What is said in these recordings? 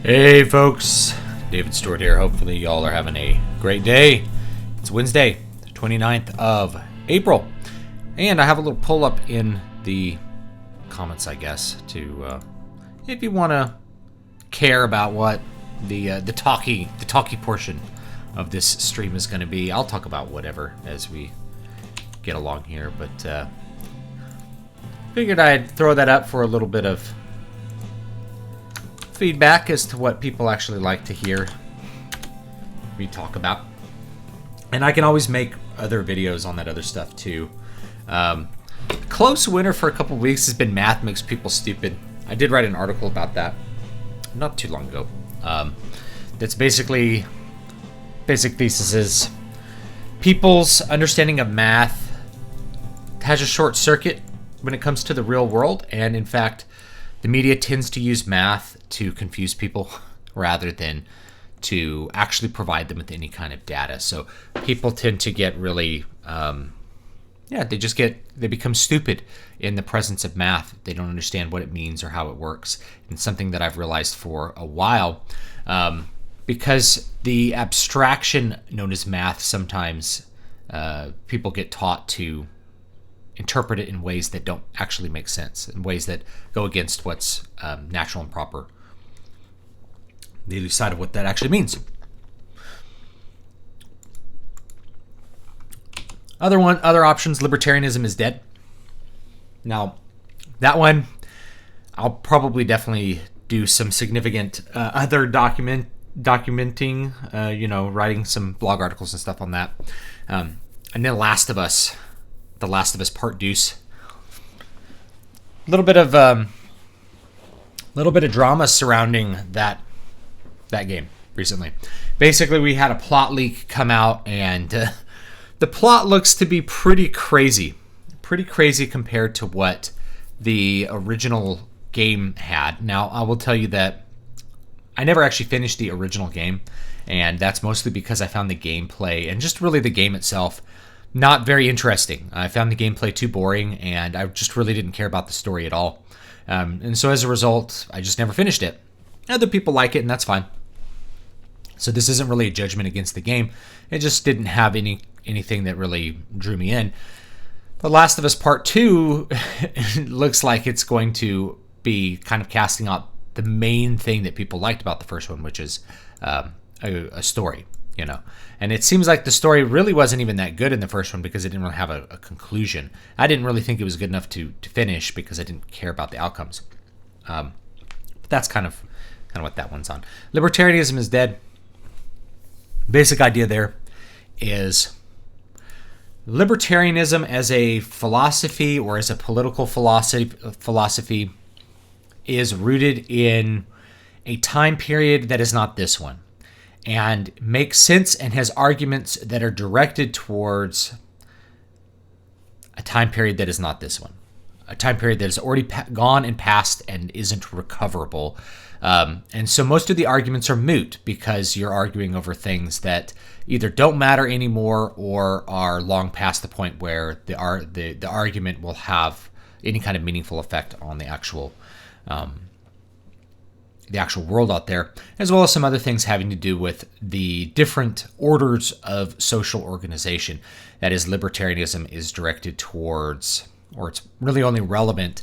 Hey folks, David Stewart here. Hopefully y'all are having a great day. It's Wednesday, the 29th of April. And I have a little pull up in the comments, I guess, to if you want to care about what the talky portion of this stream is going to be. I'll talk about whatever as we get along here, but figured I'd throw that up for a little bit of feedback as to what people actually like to hear me talk about. And I can always make other videos on that other stuff too. Close winner for a couple weeks has been math makes people stupid. I did write an article about that not too long ago. That's basically, basic thesis is people's understanding of math has a short circuit when it comes to the real world, and in fact the media tends to use math to confuse people rather than to actually provide them with any kind of data. So people tend to get really, they become stupid in the presence of math. They don't understand what it means or how it works. And something that I've realized for a while, because the abstraction known as math, sometimes people get taught to interpret it in ways that don't actually make sense, in ways that go against what's natural and proper. They lose sight of what that actually means. Other options, libertarianism is dead. Now, that one, I'll probably definitely do some significant other documenting, writing some blog articles and stuff on that. And then The Last of Us Part Deuce. A little bit of drama surrounding that game recently. Basically, we had a plot leak come out, and the plot looks to be pretty crazy compared to what the original game had. Now, I will tell you that I never actually finished the original game, and that's mostly because I found the gameplay and just really the game itself not very interesting. I found the gameplay too boring, and I just really didn't care about the story at all. And so as a result, I just never finished it. Other people like it, and that's fine. So this isn't really a judgment against the game. It just didn't have anything that really drew me in. The Last of Us Part 2 looks like it's going to be kind of casting out the main thing that people liked about the first one, which is a story. And it seems like the story really wasn't even that good in the first one because it didn't really have a conclusion. I didn't really think it was good enough to finish because I didn't care about the outcomes. But that's kind of what that one's on. Libertarianism is dead. Basic idea there is libertarianism as a philosophy or as a political philosophy is rooted in a time period that is not this one, and makes sense and has arguments that are directed towards a time period that is not this one, a time period that is already gone and past and isn't recoverable. And so most of the arguments are moot because you're arguing over things that either don't matter anymore or are long past the point where the argument will have any kind of meaningful effect on the actual world out there, as well as some other things having to do with the different orders of social organization. That is, libertarianism is directed towards, or it's really only relevant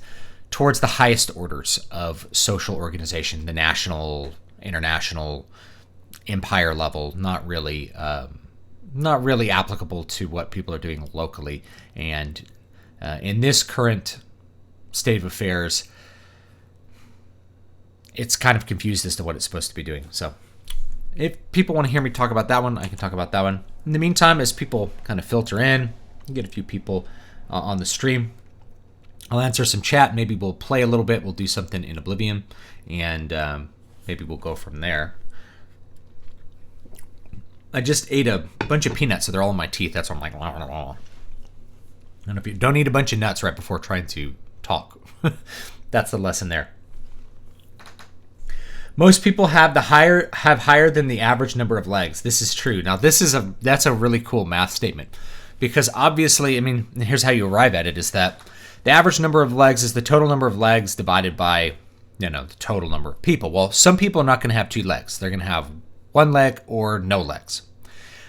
towards the highest orders of social organization, the national, international, empire level, not really applicable to what people are doing locally. And in this current state of affairs, it's kind of confused as to what it's supposed to be doing. So if people want to hear me talk about that one, I can talk about that one. In the meantime, as people kind of filter in, get a few people on the stream, I'll answer some chat. Maybe we'll play a little bit. We'll do something in Obvlivion, and maybe we'll go from there. I just ate a bunch of peanuts, so they're all in my teeth. That's why I'm like, la, la, la. And if you don't eat a bunch of nuts right before trying to talk, that's the lesson there. Most people have higher than the average number of legs. This is true. Now, that's a really cool math statement, because obviously, I mean, here's how you arrive at it: is that the average number of legs is the total number of legs divided by the total number of people. Well, some people are not going to have 2 legs. They're going to have 1 leg or no legs.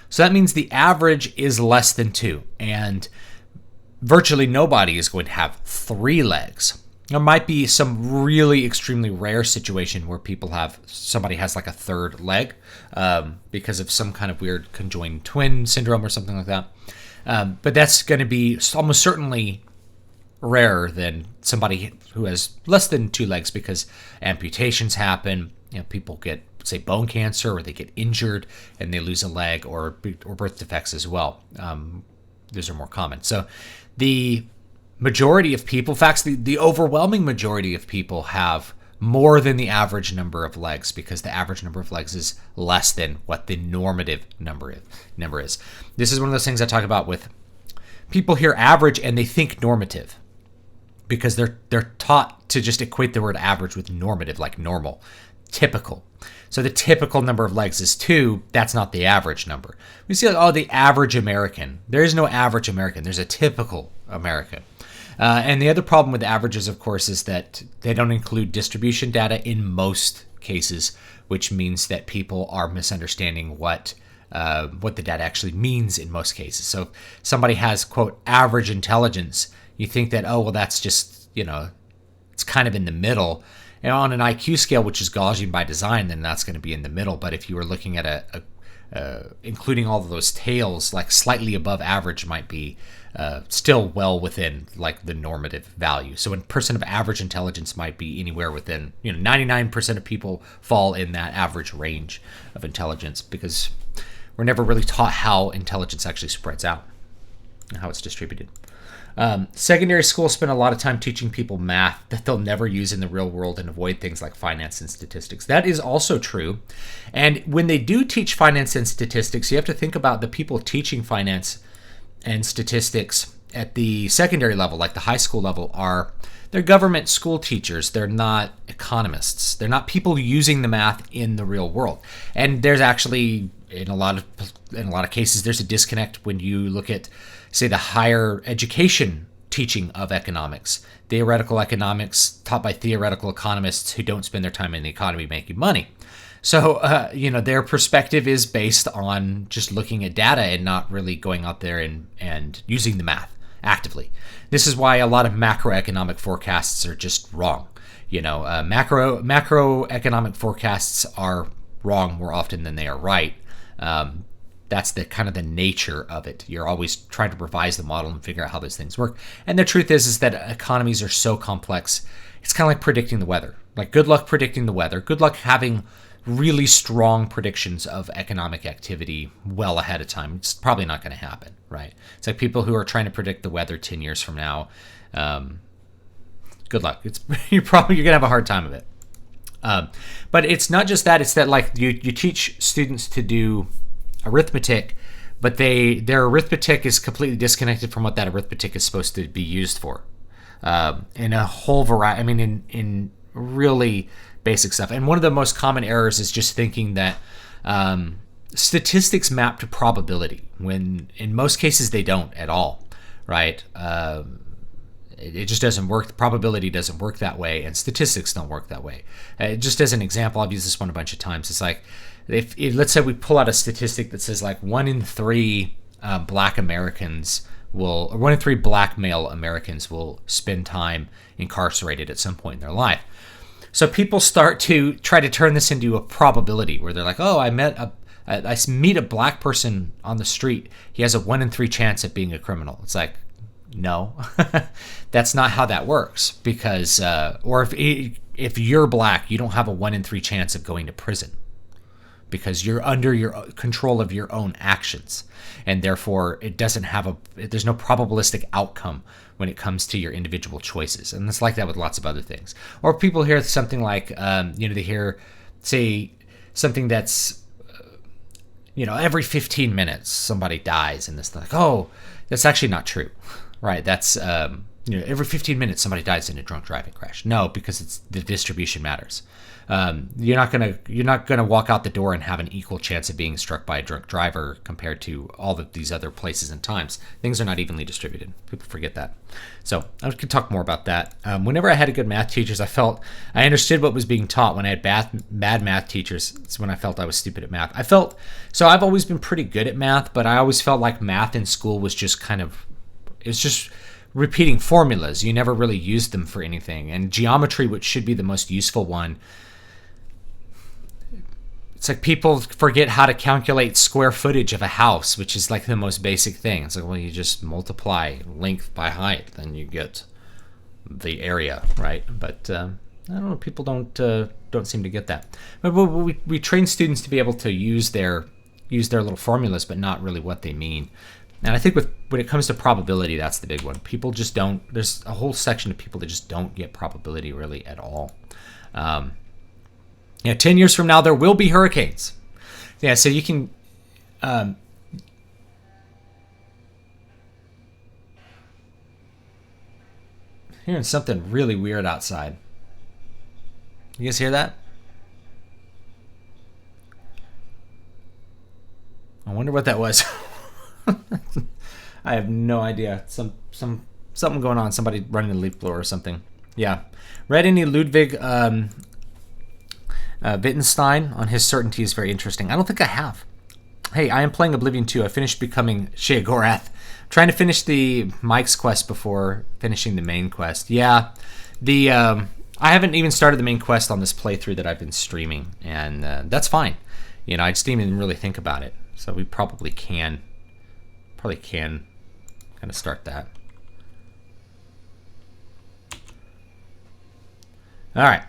So that means the average is less than 2, and virtually nobody is going to have 3 legs. There might be some really extremely rare situation where somebody has like a 3rd leg because of some kind of weird conjoined twin syndrome or something like that. But that's going to be almost certainly rarer than somebody who has less than 2 legs, because amputations happen. People get, say, bone cancer, or they get injured and they lose a leg, or birth defects as well. Those are more common. So the majority of people, in fact, the overwhelming majority of people have more than the average number of legs, because the average number of legs is less than what the normative number is. This is one of those things I talk about with people hear average and they think normative, because they're taught to just equate the word average with normative, like normal, typical. So the typical number of legs is 2. That's not the average number. We see, the average American. There is no average American. There's a typical American. And the other problem with averages, of course, is that they don't include distribution data in most cases, which means that people are misunderstanding what the data actually means in most cases. So if somebody has, quote, average intelligence, you think that, that's just, it's kind of in the middle. And on an IQ scale, which is Gaussian by design, then that's going to be in the middle. But if you were looking at including all of those tails, like slightly above average might be still well within like the normative value. So a person of average intelligence might be anywhere within, 99% of people fall in that average range of intelligence, because we're never really taught how intelligence actually spreads out and how it's distributed. Secondary schools spend a lot of time teaching people math that they'll never use in the real world and avoid things like finance and statistics. That is also true. And when they do teach finance and statistics, you have to think about the people teaching finance and statistics at the secondary level, like the high school level, they're government school teachers. They're not economists. They're not people using the math in the real world. And there's actually, in a lot of cases, there's a disconnect when you look at, say, the higher education teaching of economics. Theoretical economics taught by theoretical economists who don't spend their time in the economy making money. So, their perspective is based on just looking at data and not really going out there and using the math actively. This is why a lot of macroeconomic forecasts are just wrong. Macroeconomic forecasts are wrong more often than they are right. That's the kind of the nature of it. You're always trying to revise the model and figure out how those things work. And the truth is that economies are so complex. It's kind of like predicting the weather. Like, good luck predicting the weather. Good luck having really strong predictions of economic activity well ahead of time. It's probably not going to happen, right? It's like people who are trying to predict the weather 10 years from now. Good luck. You're going to have a hard time of it. But it's not just that. It's that, like, you teach students to do arithmetic, but their arithmetic is completely disconnected from what that arithmetic is supposed to be used for. In a whole variety, in really basic stuff. And one of the most common errors is just thinking that statistics map to probability, when in most cases they don't at all, right? It just doesn't work. The probability doesn't work that way, and statistics don't work that way. Just as an example, I've used this one a bunch of times. It's like, if let's say we pull out a statistic that says like 1 in 3 black male Americans will spend time incarcerated at some point in their life. So people start to try to turn this into a probability, where they're like, I meet a black person on the street. He has a 1 in 3 chance of being a criminal. It's like, no, that's not how that works. Because, or if you're black, you don't have a 1 in 3 chance of going to prison, because you're under your control of your own actions, and therefore there's no probabilistic outcome when it comes to your individual choices. And it's like that with lots of other things. Or people hear something like, they hear, say, something that's, every 15 minutes somebody dies, and this, like, that's actually not true, right? That's, every 15 minutes somebody dies in a drunk driving crash. No, because it's the distribution matters. You're not gonna walk out the door and have an equal chance of being struck by a drunk driver compared to all of these other places and times. Things are not evenly distributed. People forget that. So I could talk more about that. Whenever I had good math teachers, I understood what was being taught. When I had bad math teachers, it's when I felt I was stupid at math. I've always been pretty good at math, but I always felt like math in school was just it's just repeating formulas. You never really used them for anything. And geometry, which should be the most useful one, it's like people forget how to calculate square footage of a house, which is like the most basic thing. It's like, well, you just multiply length by height, then you get the area, right? But I don't know, people don't seem to get that. But we train students to be able to use their little formulas, but not really what they mean. And I think when it comes to probability, that's the big one. People just don't. There's a whole section of people that just don't get probability really at all. 10 years from now, there will be hurricanes. Yeah, so you can... hearing something really weird outside. You guys hear that? I wonder what that was. I have no idea. Something going on. Somebody running a leaf blower or something. Yeah. Read any Ludwig Wittgenstein on his certainty is very interesting. I don't think I have. Hey, I am playing Oblivion 2. I finished becoming Sheogorath. Trying to finish the Mike's quest before finishing the main quest. Yeah. I haven't even started the main quest on this playthrough that I've been streaming, and that's fine. I just didn't even really think about it. So we probably can kind of start that. All right.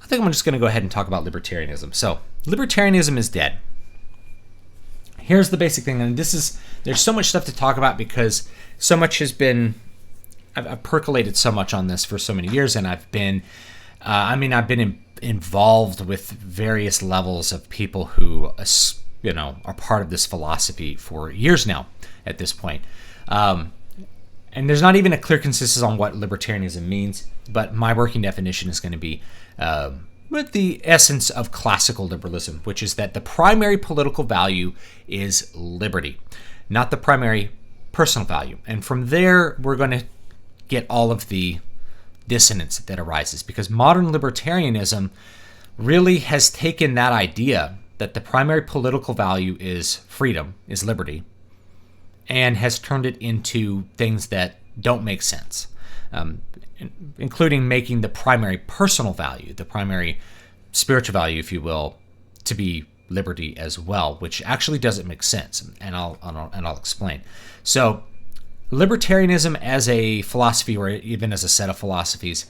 I think I'm just going to go ahead and talk about libertarianism. So, libertarianism is dead. Here's the basic thing, and there's so much stuff to talk about because so much has been, I've percolated so much on this for so many years, and I've been involved with various levels of people who, are part of this philosophy for years now at this point. And there's not even a clear consensus on what libertarianism means, but my working definition is going to be with the essence of classical liberalism, which is that the primary political value is liberty, not the primary personal value. And from there, we're going to get all of the dissonance that arises, because modern libertarianism really has taken that idea that the primary political value is freedom, is liberty, and has turned it into things that don't make sense, including making the primary personal value, the primary spiritual value, if you will, to be liberty as well, which actually doesn't make sense, and I'll explain. So, libertarianism as a philosophy, or even as a set of philosophies,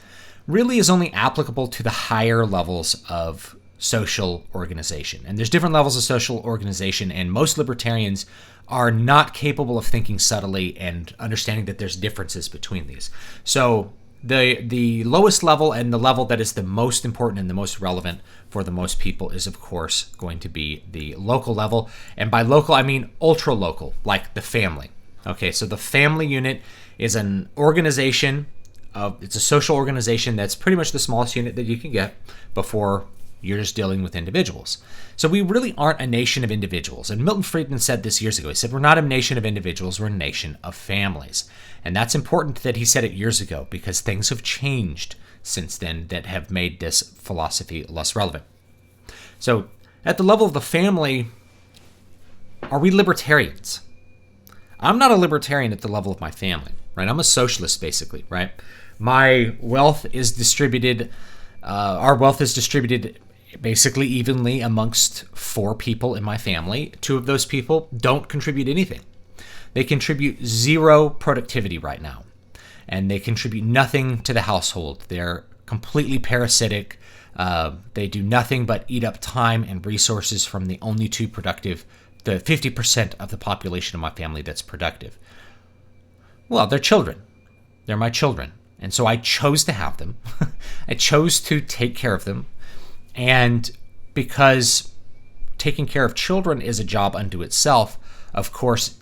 really is only applicable to the higher levels of social organization. And there's different levels of social organization, and most libertarians are not capable of thinking subtly and understanding that there's differences between these. So the lowest level, and the level that is the most important and the most relevant for the most people, is of course going to be the local level. And by local, I mean ultra local, like the family. Okay, so the family unit is an organization. It's a social organization that's pretty much the smallest unit that you can get before you're just dealing with individuals. So we really aren't a nation of individuals. And Milton Friedman said this years ago. He said, we're not a nation of individuals, we're a nation of families. And that's important that he said it years ago, because things have changed since then that have made this philosophy less relevant. So at the level of the family, are we libertarians? I'm not a libertarian at the level of my family, right? I'm a socialist, basically, right? My wealth is distributed, our wealth is distributed basically evenly amongst 4 people in my family. 2 of those people don't contribute anything. They contribute 0 productivity right now, and they contribute nothing to the household. They're completely parasitic. They do nothing but eat up time and resources from the only 2 productive, the 50% of the population of my family that's productive. Well, they're children. They're my children. And so I chose to have them. I chose to take care of them. And because taking care of children is a job unto itself, of course,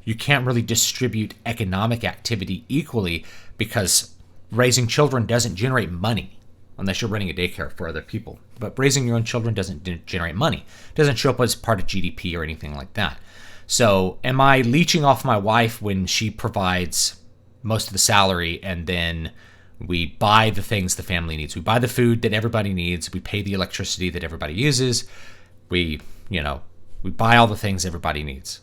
you can't really distribute economic activity equally because raising children doesn't generate money unless you're running a daycare for other people. But raising your own children doesn't generate money. It doesn't show up as part of GDP or anything like that. So am I leeching off my wife when she provides most of the salary and then we buy the things the family needs? We buy the food that everybody needs. We pay the electricity that everybody uses. We buy all the things everybody needs.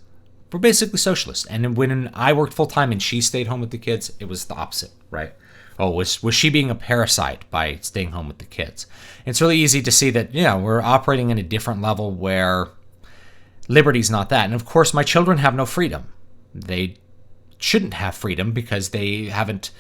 We're basically socialists. And when I worked full-time and she stayed home with the kids, it was the opposite, right? Oh, was she being a parasite by staying home with the kids? It's really easy to see that, we're operating in a different level where liberty's not that. And of course, my children have no freedom. They shouldn't have freedom because they haven't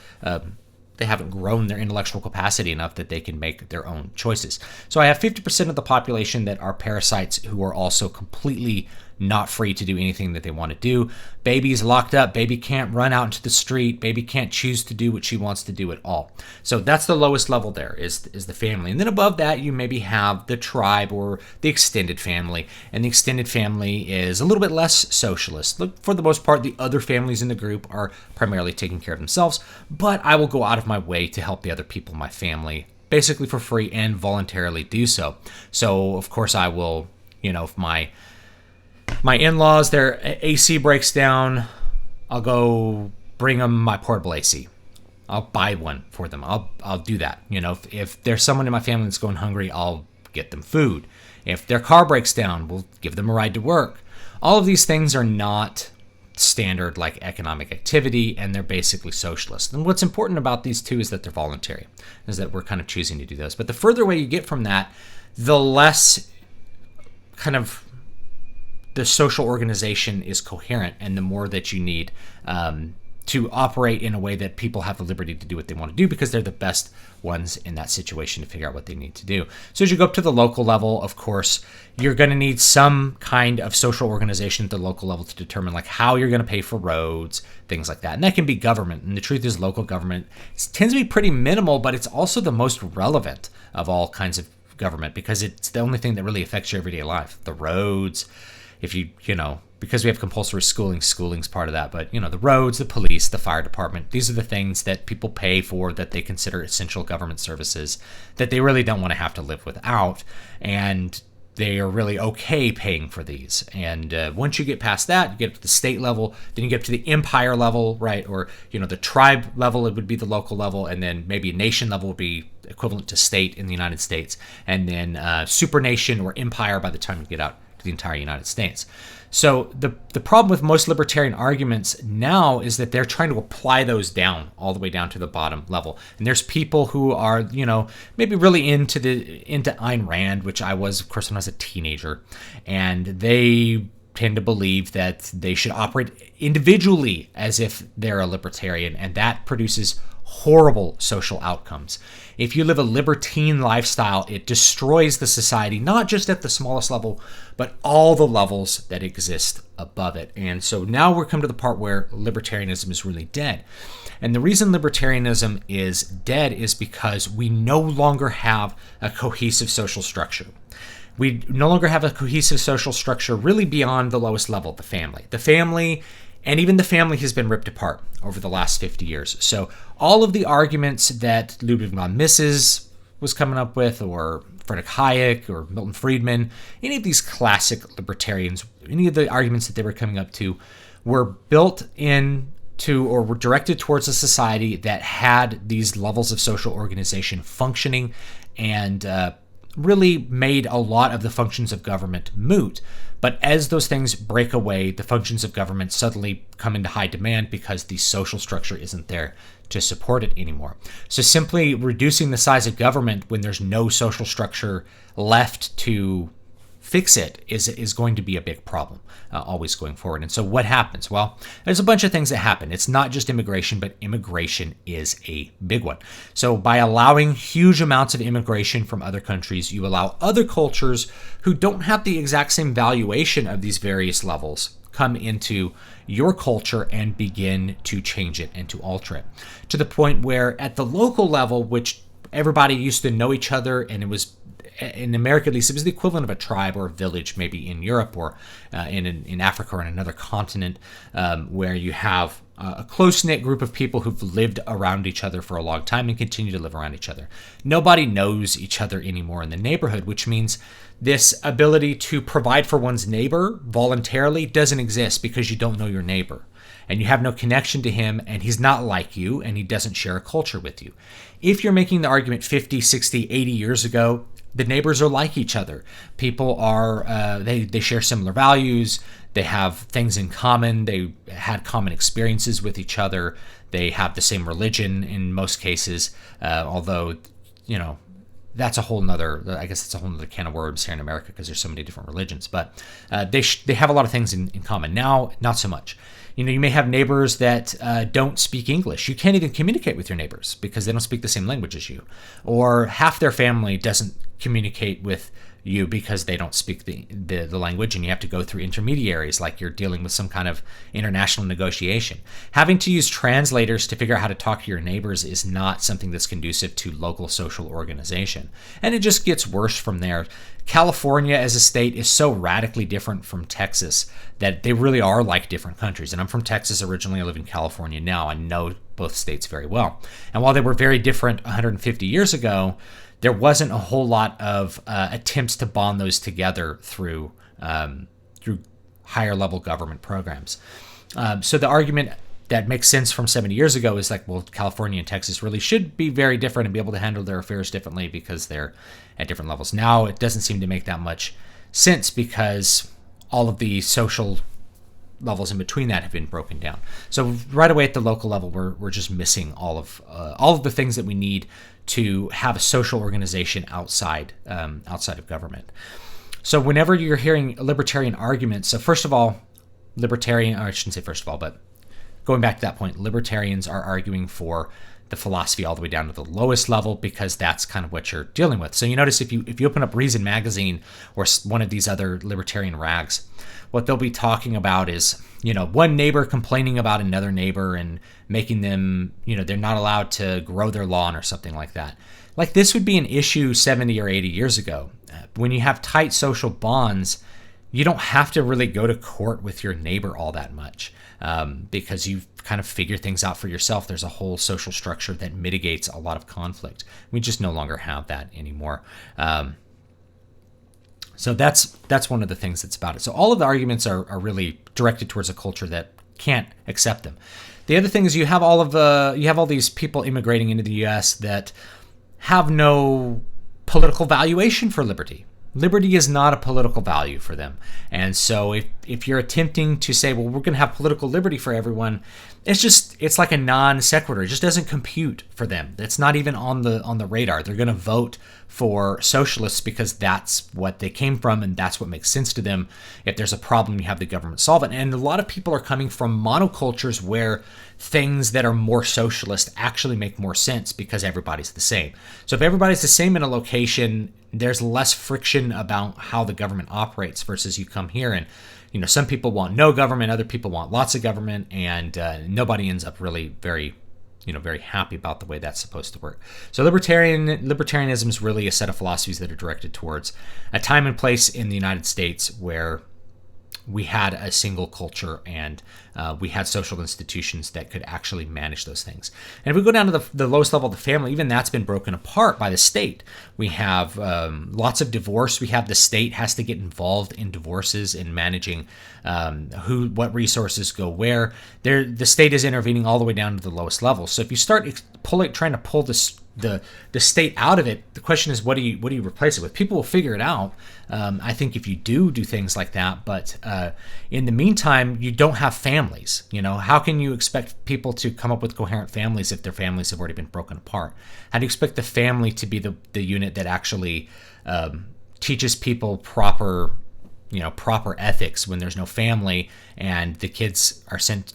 grown their intellectual capacity enough that they can make their own choices. So I have 50% of the population that are parasites who are also completely not free to do anything that they want to do. Baby's locked up. Baby can't run out into the street. Baby can't choose to do what she wants to do at all. So that's the lowest level there is the family. And then above that, you maybe have the tribe or the extended family. And the extended family is a little bit less socialist. Look, for the most part, the other families in the group are primarily taking care of themselves, but I will go out of my way to help the other people in my family, basically for free and voluntarily do so. So, of course, I will, if my in-laws, their AC breaks down, I'll go bring them my portable AC. I'll buy one for them. I'll do that. If there's someone in my family that's going hungry, I'll get them food. If their car breaks down, we'll give them a ride to work. All of these things are not standard like economic activity, and they're basically socialist. And what's important about these two is that they're voluntary, is that we're kind of choosing to do those. But the further away you get from that, the less kind of the social organization is coherent, and the more that you need to operate in a way that people have the liberty to do what they want to do because they're the best ones in that situation to figure out what they need to do. So as you go up to the local level, of course, you're going to need some kind of social organization at the local level to determine like how you're going to pay for roads, things like that. And that can be government. And the truth is local government tends to be pretty minimal, but it's also the most relevant of all kinds of government because it's the only thing that really affects your everyday life. The roads, if because we have compulsory schooling, schooling's part of that. But, the roads, the police, the fire department, these are the things that people pay for that they consider essential government services that they really don't want to have to live without. And they are really okay paying for these. And once you get past that, you get up to the state level, then you get up to the empire level, right? Or, the tribe level, it would be the local level. And then maybe a nation level would be equivalent to state in the United States. And then supernation or empire by the time you get out to the entire United States. So the problem with most libertarian arguments now is that they're trying to apply those down all the way down to the bottom level. And there's people who are, maybe really into Ayn Rand, which I was, of course, when I was a teenager, and they tend to believe that they should operate individually as if they're a libertarian, and that produces horrible social outcomes. If you live a libertine lifestyle, it destroys the society, not just at the smallest level, but all the levels that exist above it. And so now we're come to the part where libertarianism is really dead. And the reason libertarianism is dead is because we no longer have a cohesive social structure. We no longer have a cohesive social structure really beyond the lowest level, the family. The family, and even the family, has been ripped apart over the last 50 years. So all of the arguments that Ludwig von Mises was coming up with, or Friedrich Hayek, or Milton Friedman, any of these classic libertarians, any of the arguments that they were coming up to were built into or were directed towards a society that had these levels of social organization functioning and really made a lot of the functions of government moot. But as those things break away, the functions of government suddenly come into high demand because the social structure isn't there to support it anymore. So simply reducing the size of government when there's no social structure left to fix it is going to be a big problem, always going forward. And so what happens? Well, there's a bunch of things that happen. It's not just immigration, but immigration is a big one. So by allowing huge amounts of immigration from other countries, you allow other cultures who don't have the exact same valuation of these various levels come into your culture and begin to change it and to alter it, to the point where at the local level, which everybody used to know each other and it was in America at least, it was the equivalent of a tribe or a village, maybe in Europe or in Africa or in another continent, where you have a close-knit group of people who've lived around each other for a long time and continue to live around each other. Nobody knows each other anymore in the neighborhood, which means this ability to provide for one's neighbor voluntarily doesn't exist because you don't know your neighbor. And you have no connection to him, and he's not like you, and he doesn't share a culture with you. If you're making the argument 50, 60, 80 years ago, the neighbors are like each other. People are, they share similar values. They have things in common. They had common experiences with each other. They have the same religion in most cases, although, you know, that's a whole nother, I guess it's a whole nother can of worms here in America because there's so many different religions. But they have a lot of things in common. Now, not so much. You know, you may have neighbors that don't speak English. You can't even communicate with your neighbors because they don't speak the same language as you. Or half their family doesn't communicate with you because they don't speak the language, and you have to go through intermediaries like you're dealing with some kind of international negotiation. Having to use translators to figure out how to talk to your neighbors is not something that's conducive to local social organization. And it just gets worse from there. California as a state is so radically different from Texas that they really are like different countries. And I'm from Texas originally. I live in California now. I know both states very well. And while they were very different 150 years ago, there wasn't a whole lot of attempts to bond those together through higher level government programs. So the argument that makes sense from 70 years ago is like, well, California and Texas really should be very different and be able to handle their affairs differently because they're at different levels. Now it doesn't seem to make that much sense because all of the social levels in between that have been broken down. So right away at the local level, we're just missing all of the things that we need to have a social organization outside of government. So whenever you're hearing libertarian arguments, so first of all, libertarian, or I shouldn't say first of all, but going back to that point, libertarians are arguing for the philosophy all the way down to the lowest level because that's kind of what you're dealing with. So you notice if you open up Reason Magazine or one of these other libertarian rags, what they'll be talking about is, you know, one neighbor complaining about another neighbor and making them, you know, they're not allowed to grow their lawn or something like that. Like this would be an issue 70 or 80 years ago. When you have tight social bonds, you don't have to really go to court with your neighbor all that much because you kind of figure things out for yourself. There's a whole social structure that mitigates a lot of conflict. We just no longer have that anymore. So that's one of the things that's about it. So all of the arguments are really directed towards a culture that can't accept them. The other thing is you have all these people immigrating into the U.S. that have no political valuation for liberty. Liberty is not a political value for them. And so if you're attempting to say, well, we're going to have political liberty for everyone, it's like a non sequitur. It just doesn't compute for them. It's not even on the radar. They're going to vote for socialists because that's what they came from and that's what makes sense to them. If there's a problem, you have the government solve it. And a lot of people are coming from monocultures where things that are more socialist actually make more sense because everybody's the same. So if everybody's the same in a location, there's less friction about how the government operates versus you come here and, you know, some people want no government, other people want lots of government, and nobody ends up really very happy about the way that's supposed to work. So libertarianism is really a set of philosophies that are directed towards a time and place in the United States where we had a single culture and we had social institutions that could actually manage those things. And if we go down to the lowest level of the family, even that's been broken apart by the state. We have lots of divorce. We have the state has to get involved in divorces and managing what resources go where. The state is intervening all the way down to the lowest level. So if you start trying to pull the state out of it, the question is, what do you replace it with? People will figure it out. I think if you do things like that, but in the meantime, you don't have families. You know, how can you expect people to come up with coherent families if their families have already been broken apart? How do you expect the family to be the unit that actually teaches people proper ethics when there's no family and the kids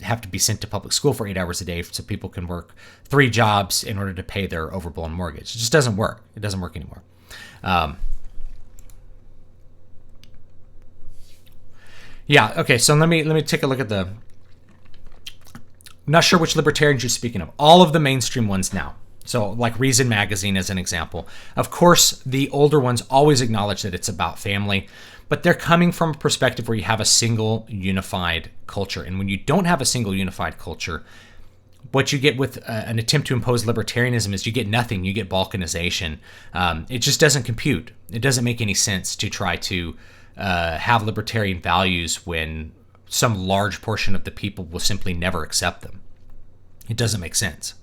have to be sent to public school for 8 hours a day so people can work 3 jobs in order to pay their overblown mortgage? It just doesn't work. It doesn't work anymore. Okay, so let me take a look at I'm not sure which libertarians you're speaking of. All of the mainstream ones now. So like Reason Magazine as an example. Of course, the older ones always acknowledge that it's about family, but they're coming from a perspective where you have a single unified culture. And when you don't have a single unified culture, what you get with an attempt to impose libertarianism is you get nothing. You get balkanization. It just doesn't compute. It doesn't make any sense to try to have libertarian values when some large portion of the people will simply never accept them. It doesn't make sense.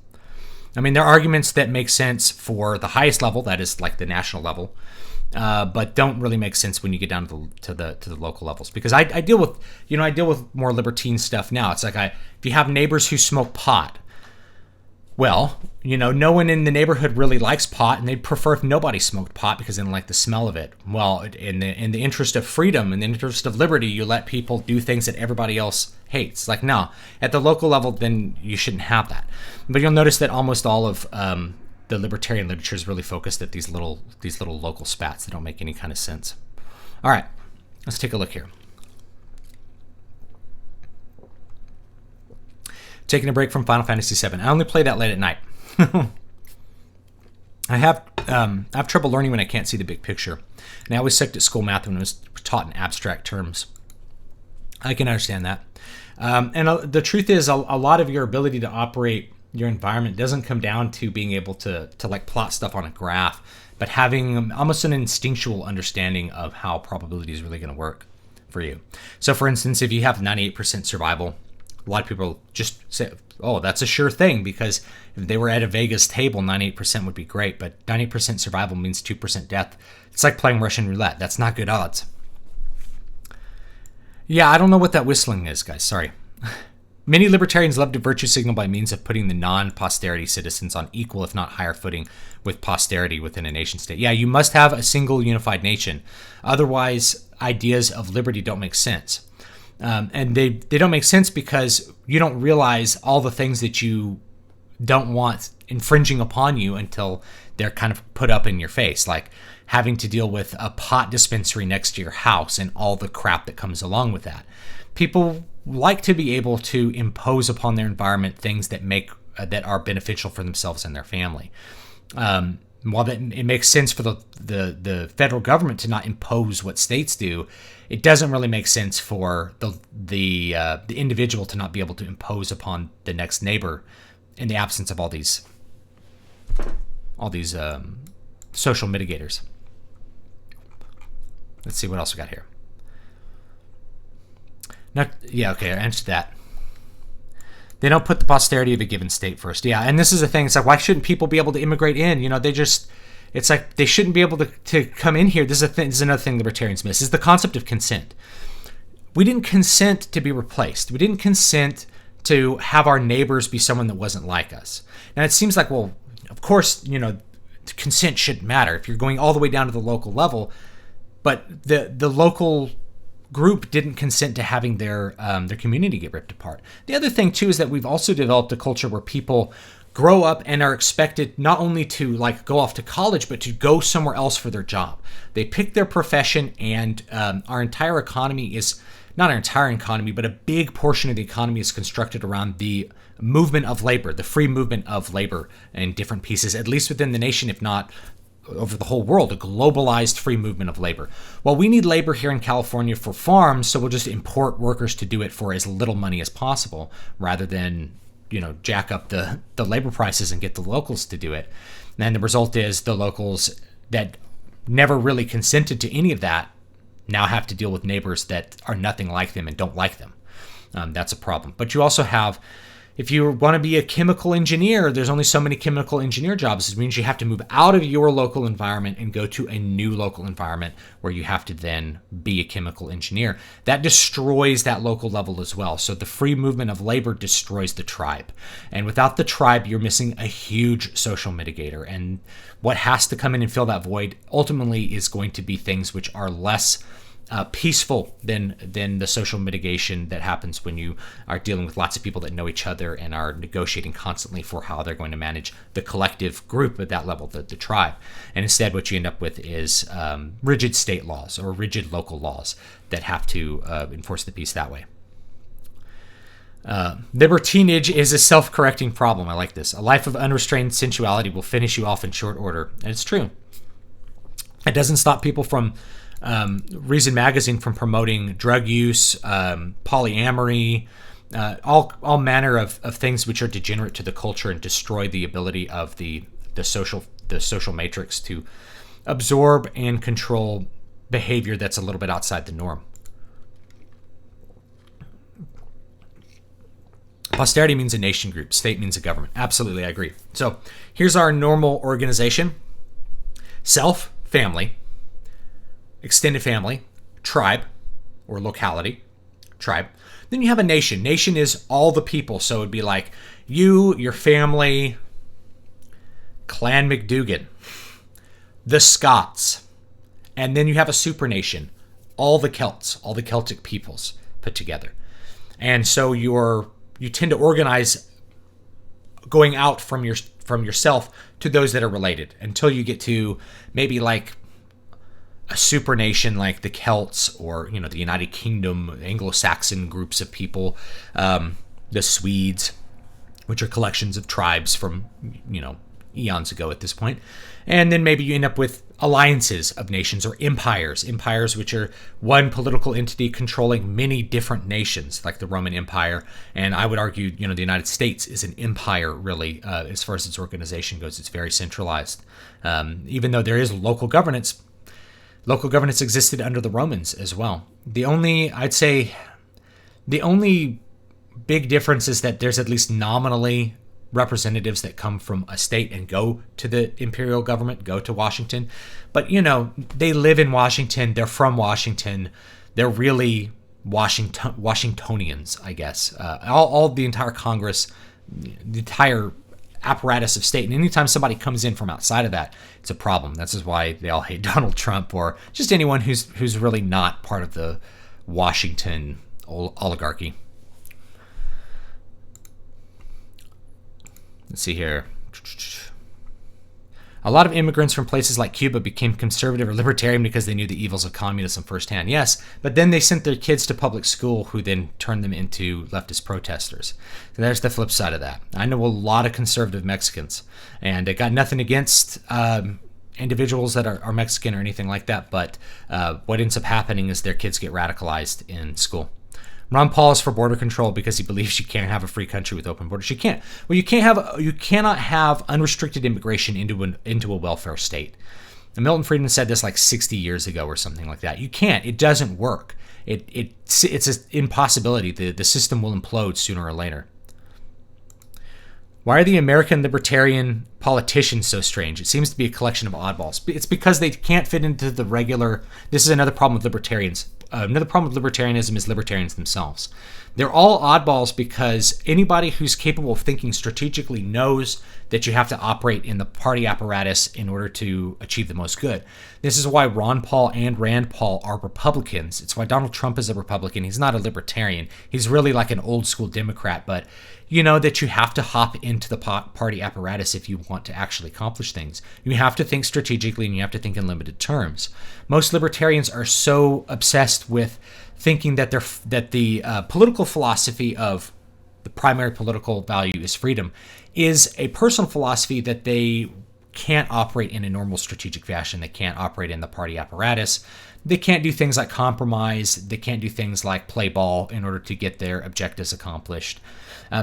I mean, there are arguments that make sense for the highest level, that is like the national level, but don't really make sense when you get down to the local levels. Because I deal with more libertine stuff now. It's like if you have neighbors who smoke pot, well, no one in the neighborhood really likes pot, and they'd prefer if nobody smoked pot because they don't like the smell of it. Well, in the interest of freedom, in the interest of liberty, you let people do things that everybody else hates. Like, no, at the local level, then you shouldn't have that. But you'll notice that almost all of the libertarian literature is really focused at these little local spats that don't make any kind of sense. All right, let's take a look here. Taking a break from Final Fantasy VII. I only play that late at night. I have trouble learning when I can't see the big picture. And I always sucked at school math when it was taught in abstract terms. I can understand that. And the truth is, a lot of your ability to operate your environment doesn't come down to being able to like plot stuff on a graph, but having almost an instinctual understanding of how probability is really going to work for you. So for instance, if you have 98% survival, a lot of people just say, oh, that's a sure thing, because if they were at a Vegas table, 98% would be great, but 98% survival means 2% death. It's like playing Russian roulette. That's not good odds. Yeah, I don't know what that whistling is, guys. Sorry. Many libertarians love to virtue signal by means of putting the non-posterity citizens on equal, if not higher footing with posterity within a nation state. Yeah, you must have a single unified nation. Otherwise, ideas of liberty don't make sense. And they don't make sense because you don't realize all the things that you don't want infringing upon you until they're kind of put up in your face, like having to deal with a pot dispensary next to your house and all the crap that comes along with that. People like to be able to impose upon their environment things that that are beneficial for themselves and their family. While it makes sense for the federal government to not impose what states do, it doesn't really make sense for the individual to not be able to impose upon the next neighbor in the absence of all these social mitigators. Let's see what else we got here. Okay, I answered that. They don't put the posterity of a given state first. Yeah, and this is the thing. It's like, why shouldn't people be able to immigrate in? It's like they shouldn't be able to come in here. This is another thing libertarians miss, is the concept of consent. We didn't consent to be replaced. We didn't consent to have our neighbors be someone that wasn't like us. Now, it seems like, well, of course, consent shouldn't matter if you're going all the way down to the local level, but the local group didn't consent to having their community get ripped apart. The other thing too is that we've also developed a culture where people grow up and are expected not only to like go off to college, but to go somewhere else for their job. They pick their profession, and our entire economy is not our entire economy, but a big portion of the economy is constructed around the movement of labor, the free movement of labor in different pieces, at least within the nation, if not over the whole world, a globalized free movement of labor. Well, we need labor here in California for farms, so we'll just import workers to do it for as little money as possible, rather than, jack up the labor prices and get the locals to do it. And the result is the locals that never really consented to any of that now have to deal with neighbors that are nothing like them and don't like them. That's a problem. But you also have, if you want to be a chemical engineer, there's only so many chemical engineer jobs. It means you have to move out of your local environment and go to a new local environment where you have to then be a chemical engineer. That destroys that local level as well. So the free movement of labor destroys the tribe. And without the tribe, you're missing a huge social mitigator. And what has to come in and fill that void ultimately is going to be things which are less peaceful than the social mitigation that happens when you are dealing with lots of people that know each other and are negotiating constantly for how they're going to manage the collective group at that level, the tribe. And instead, what you end up with is rigid state laws or rigid local laws that have to enforce the peace that way. Libertinage is a self-correcting problem. I like this. A life of unrestrained sensuality will finish you off in short order. And it's true. It doesn't stop people from Reason Magazine from promoting drug use, polyamory, all manner of things which are degenerate to the culture and destroy the ability of the social matrix to absorb and control behavior that's a little bit outside the norm. Posterity means a nation group. State means a government. Absolutely, I agree. So here's our normal organization. Self, family, extended family, tribe or locality, tribe. Then you have a nation. Nation is all the people. So it'd be like you, your family, Clan McDougan, the Scots, and then you have a supernation, all the Celts, all the Celtic peoples put together. And so you tend to organize going out from yourself to those that are related until you get to maybe like a supernation like the Celts or, the United Kingdom, Anglo-Saxon groups of people, the Swedes, which are collections of tribes from, eons ago at this point. And then maybe you end up with alliances of nations or empires which are one political entity controlling many different nations, like the Roman Empire. And I would argue, the United States is an empire, really, as far as its organization goes. It's very centralized. Even though there is local governance existed under the Romans as well. The only big difference is that there's at least nominally representatives that come from a state and go to the imperial government, go to Washington. But, they live in Washington. They're from Washington. They're really Washingtonians, I guess. All the entire Congress, the entire apparatus of state. And anytime somebody comes in from outside of that, it's a problem. That's just why they all hate Donald Trump or just anyone who's really not part of the Washington oligarchy. Let's see here. A lot of immigrants from places like Cuba became conservative or libertarian because they knew the evils of communism firsthand. Yes, but then they sent their kids to public school who then turned them into leftist protesters. So there's the flip side of that. I know a lot of conservative Mexicans, and I got nothing against individuals that are Mexican or anything like that, but what ends up happening is their kids get radicalized in school. Ron Paul is for border control because he believes you can't have a free country with open borders. You can't. Well, you cannot have unrestricted immigration into a welfare state. And Milton Friedman said this like 60 years ago or something like that. You can't. It doesn't work. It's an impossibility. The system will implode sooner or later. Why are the American libertarian politicians so strange? It seems to be a collection of oddballs. It's because they can't fit into the regular. This is another problem with libertarians. Another problem with libertarianism is libertarians themselves. They're all oddballs because anybody who's capable of thinking strategically knows that you have to operate in the party apparatus in order to achieve the most good. This is why Ron Paul and Rand Paul are Republicans. It's why Donald Trump is a Republican. He's not a libertarian. He's really like an old school Democrat, but you know that you have to hop into the party apparatus if you want to actually accomplish things. You have to think strategically and you have to think in limited terms. Most libertarians are so obsessed with thinking that the political philosophy of the primary political value is freedom is a personal philosophy that they can't operate in a normal strategic fashion. They can't operate in the party apparatus. They can't do things like compromise. They can't do things like play ball in order to get their objectives accomplished.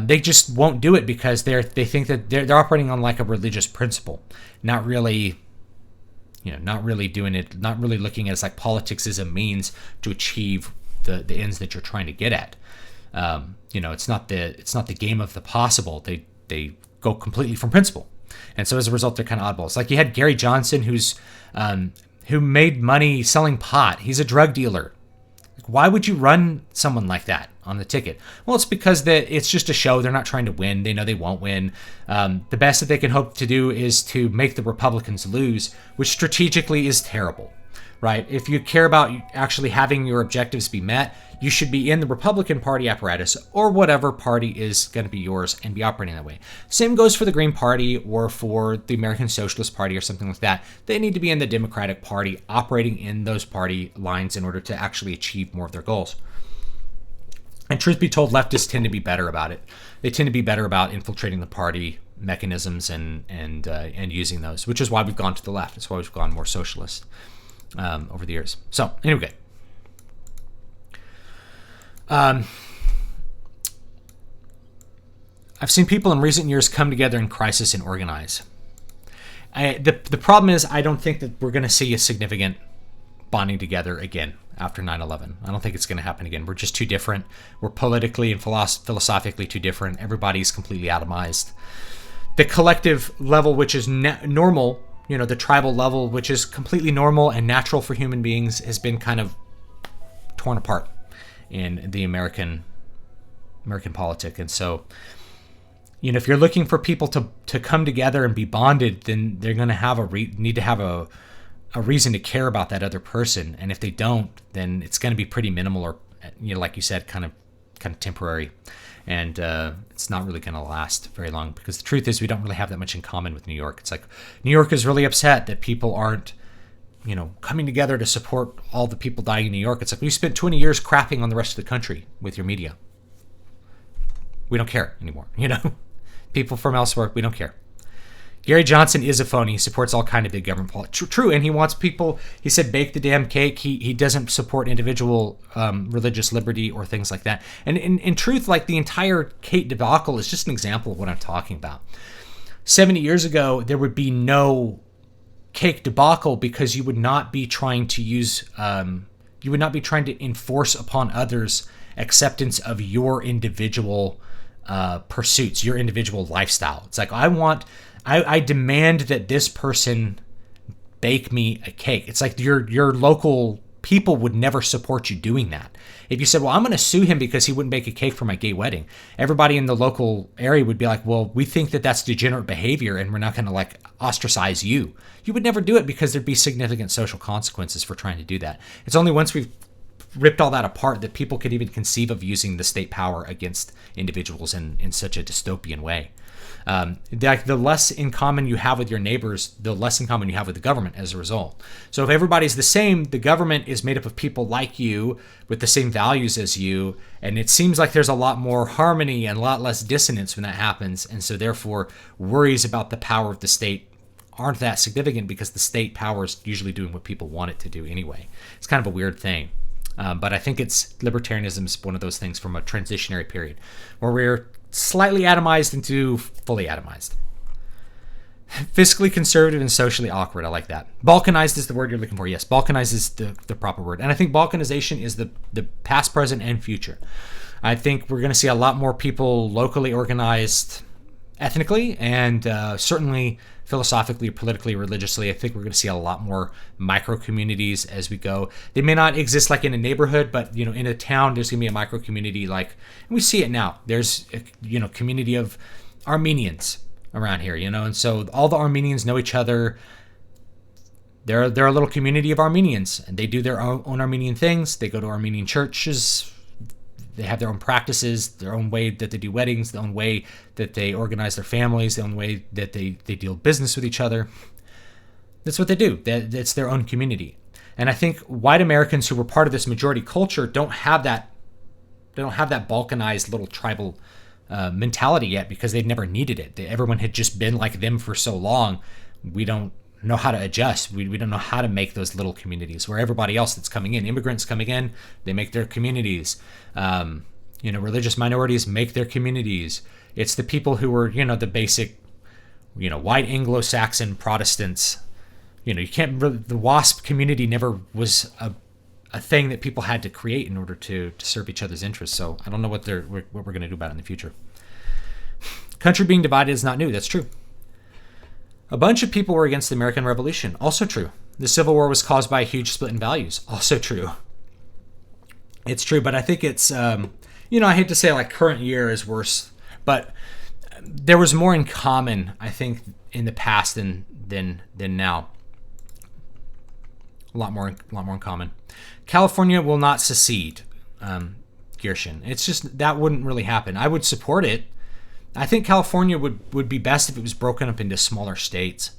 They just won't do it because they think that they're operating on like a religious principle, not really doing it, not really looking at it as like politics as a means to achieve the ends that you're trying to get at. It's not the game of the possible. They go completely from principle, and so as a result, they're kind of oddballs. Like you had Gary Johnson, who made money selling pot. He's a drug dealer. Why would you run someone like that on the ticket? Well, it's because it's just a show. They're not trying to win. They know they won't win. The best that they can hope to do is to make the Republicans lose, which strategically is terrible, right? If you care about actually having your objectives be met, you should be in the Republican Party apparatus or whatever party is going to be yours and be operating that way. Same goes for the Green Party or for the American Socialist Party or something like that. They need to be in the Democratic Party, operating in those party lines in order to actually achieve more of their goals. And truth be told, leftists tend to be better about it. They tend to be better about infiltrating the party mechanisms and using those, which is why we've gone to the left. It's why we've gone more socialist over the years. So anyway, I've seen people in recent years come together in crisis and organize. The problem is I don't think that we're going to see a significant bonding together again after 9/11. I don't think it's going to happen again. We're just too different. We're politically and philosophically too different. Everybody's completely atomized. The collective level, which is normal, the tribal level, which is completely normal and natural for human beings, has been kind of torn apart in the American politic. And so, if you're looking for people to come together and be bonded, then they're going to need to have a reason to care about that other person. And if they don't, then it's going to be pretty minimal, or like you said, kind of temporary, and it's not really going to last very long, because the truth is we don't really have that much in common with New York. It's like New York is really upset that people aren't coming together to support all the people dying in New York. It's like, we spent 20 years crapping on the rest of the country with your media. We don't care anymore. People from elsewhere, we don't care. Gary Johnson is a phony. He supports all kind of big government politics. True, and he wants people, he said, bake the damn cake. He doesn't support individual religious liberty or things like that. And in truth, like, the entire Kate debacle is just an example of what I'm talking about. 70 years ago, there would be no cake debacle, because you would not be trying to enforce upon others acceptance of your individual pursuits, your individual lifestyle. It's like, I demand that this person bake me a cake. It's like your local people would never support you doing that. If you said, well, I'm going to sue him because he wouldn't bake a cake for my gay wedding, everybody in the local area would be like, well, we think that that's degenerate behavior and we're not going to ostracize you. You would never do it, because there'd be significant social consequences for trying to do that. It's only once we've ripped all that apart that people could even conceive of using the state power against individuals in such a dystopian way. The less in common you have with your neighbors, the less in common you have with the government as a result. So if everybody's the same, the government is made up of people like you with the same values as you, and it seems like there's a lot more harmony and a lot less dissonance when that happens, and so therefore worries about the power of the state aren't that significant, because the state power is usually doing what people want it to do anyway. It's kind of a weird thing. But I think libertarianism is one of those things from a transitionary period where we're slightly atomized into fully atomized. Fiscally conservative and socially awkward. I like that. Balkanized is the word you're looking for. Yes, balkanized is the proper word. And I think balkanization is the past, present, and future. I think we're going to see a lot more people locally organized ethnically, and certainly philosophically, politically, religiously. I think we're going to see a lot more micro communities as we go. They may not exist like in a neighborhood, but in a town, there's going to be a micro community. And we see it now. There's a community of Armenians around here, and so all the Armenians know each other. They're a little community of Armenians, and they do their own Armenian things. They go to Armenian churches. They have their own practices, their own way that they do weddings, their own way that they organize their families, their own way that they deal business with each other. That's what they do. It's their own community. And I think white Americans who were part of this majority culture don't have that balkanized little tribal mentality yet, because they've never needed it. Everyone had just been like them for so long. We don't know how to adjust. We don't know how to make those little communities where everybody else that's coming in, immigrants coming in, they make their communities. Religious minorities make their communities. It's the people who were, the basic, white Anglo-Saxon Protestants. You can't really, the WASP community never was a thing that people had to create in order to serve each other's interests. So I don't know what we're going to do about it in the future. Country being divided is not new. That's true. A bunch of people were against the American Revolution. Also true. The Civil War was caused by a huge split in values. Also true. It's true, but I think it's, I hate to say current year is worse, but there was more in common, I think, in the past than now. A lot more in common. California will not secede, Gershin. It's just, that wouldn't really happen. I would support it. I think California would be best if it was broken up into smaller states.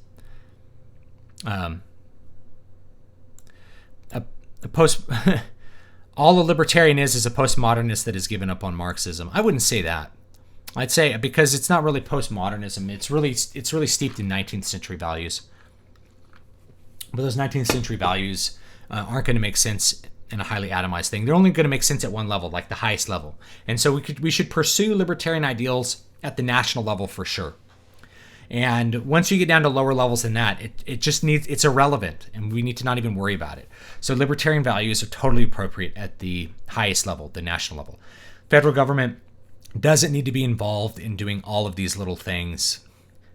all a libertarian is a postmodernist that has given up on Marxism. I wouldn't say that. I'd say, because it's not really postmodernism. It's really steeped in 19th century values. But those 19th century values aren't going to make sense in a highly atomized thing. They're only going to make sense at one level, like the highest level. And so we should pursue libertarian ideals at the national level for sure. And once you get down to lower levels than that, it's irrelevant, and we need to not even worry about it. So libertarian values are totally appropriate at the highest level, the national level. Federal government doesn't need to be involved in doing all of these little things.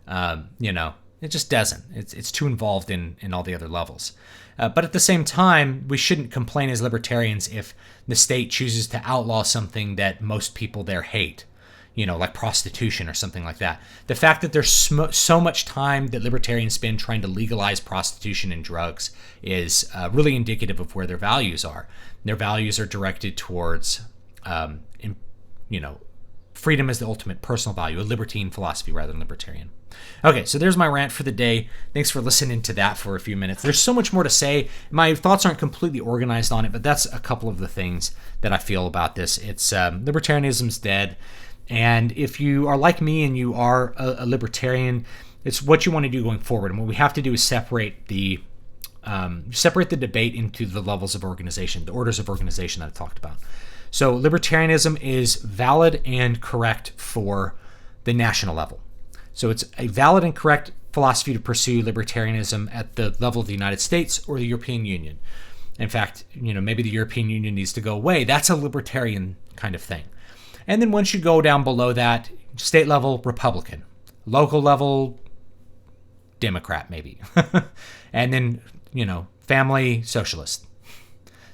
It just doesn't. It's too involved in all the other levels. But at the same time, we shouldn't complain as libertarians if the state chooses to outlaw something that most people there hate. Like prostitution or something like that. The fact that there's so much time that libertarians spend trying to legalize prostitution and drugs is really indicative of where their values are. Their values are directed towards, freedom as the ultimate personal value, a libertine philosophy rather than libertarian. Okay, so there's my rant for the day. Thanks for listening to that for a few minutes. There's so much more to say. My thoughts aren't completely organized on it, but that's a couple of the things that I feel about this. It's libertarianism's dead. And if you are like me and you are a libertarian, it's what you want to do going forward. And what we have to do is separate the debate into the levels of organization, the orders of organization that I talked about. So libertarianism is valid and correct for the national level. So it's a valid and correct philosophy to pursue libertarianism at the level of the United States or the European Union. In fact, maybe the European Union needs to go away. That's a libertarian kind of thing. And then once you go down below that, state level, Republican. Local level, Democrat, maybe. And then, family, socialist.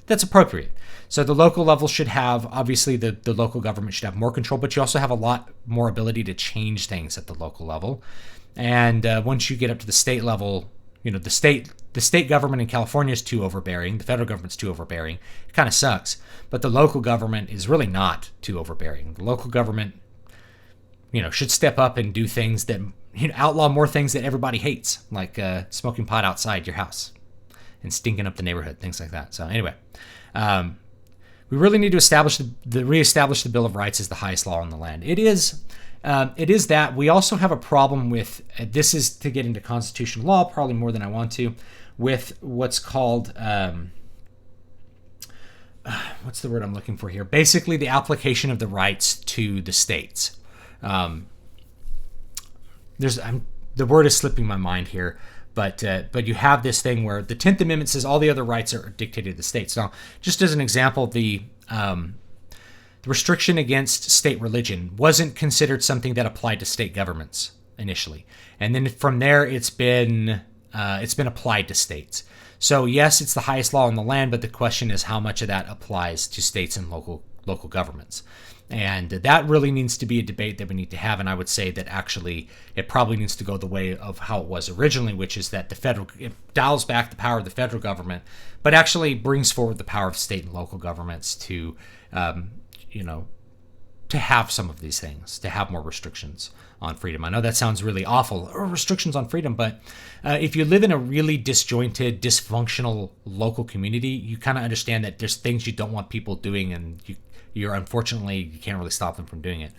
That's appropriate. So the local level should have, obviously, the local government should have more control, but you also have a lot more ability to change things at the local level. And once you get up to the state level, the state government in California is too overbearing. The federal government's too overbearing. It kind of sucks. But the local government is really not too overbearing. The local government, should step up and do things that, outlaw more things that everybody hates, like smoking pot outside your house and stinking up the neighborhood, things like that. So anyway, we really need to reestablish the Bill of Rights as the highest law on the land. It is that. We also have a problem with, this is to get into constitutional law, probably more than I want to, with what's called, what's the word I'm looking for here? Basically, the application of the rights to the states. The word is slipping my mind here, but you have this thing where the 10th Amendment says all the other rights are dictated to the states. Now, just as an example, the restriction against state religion wasn't considered something that applied to state governments initially, and then from there it's been applied to states. So yes, it's the highest law in the land, but the question is how much of that applies to states and local governments. And that really needs to be a debate that we need to have. And I would say that actually it probably needs to go the way of how it was originally, which is that it dials back the power of the federal government, but actually brings forward the power of state and local governments to, to have some of these things, to have more restrictions on freedom. I know that sounds really awful, or restrictions on freedom, but if you live in a really disjointed, dysfunctional local community, you kind of understand that there's things you don't want people doing, and you're unfortunately, you can't really stop them from doing it.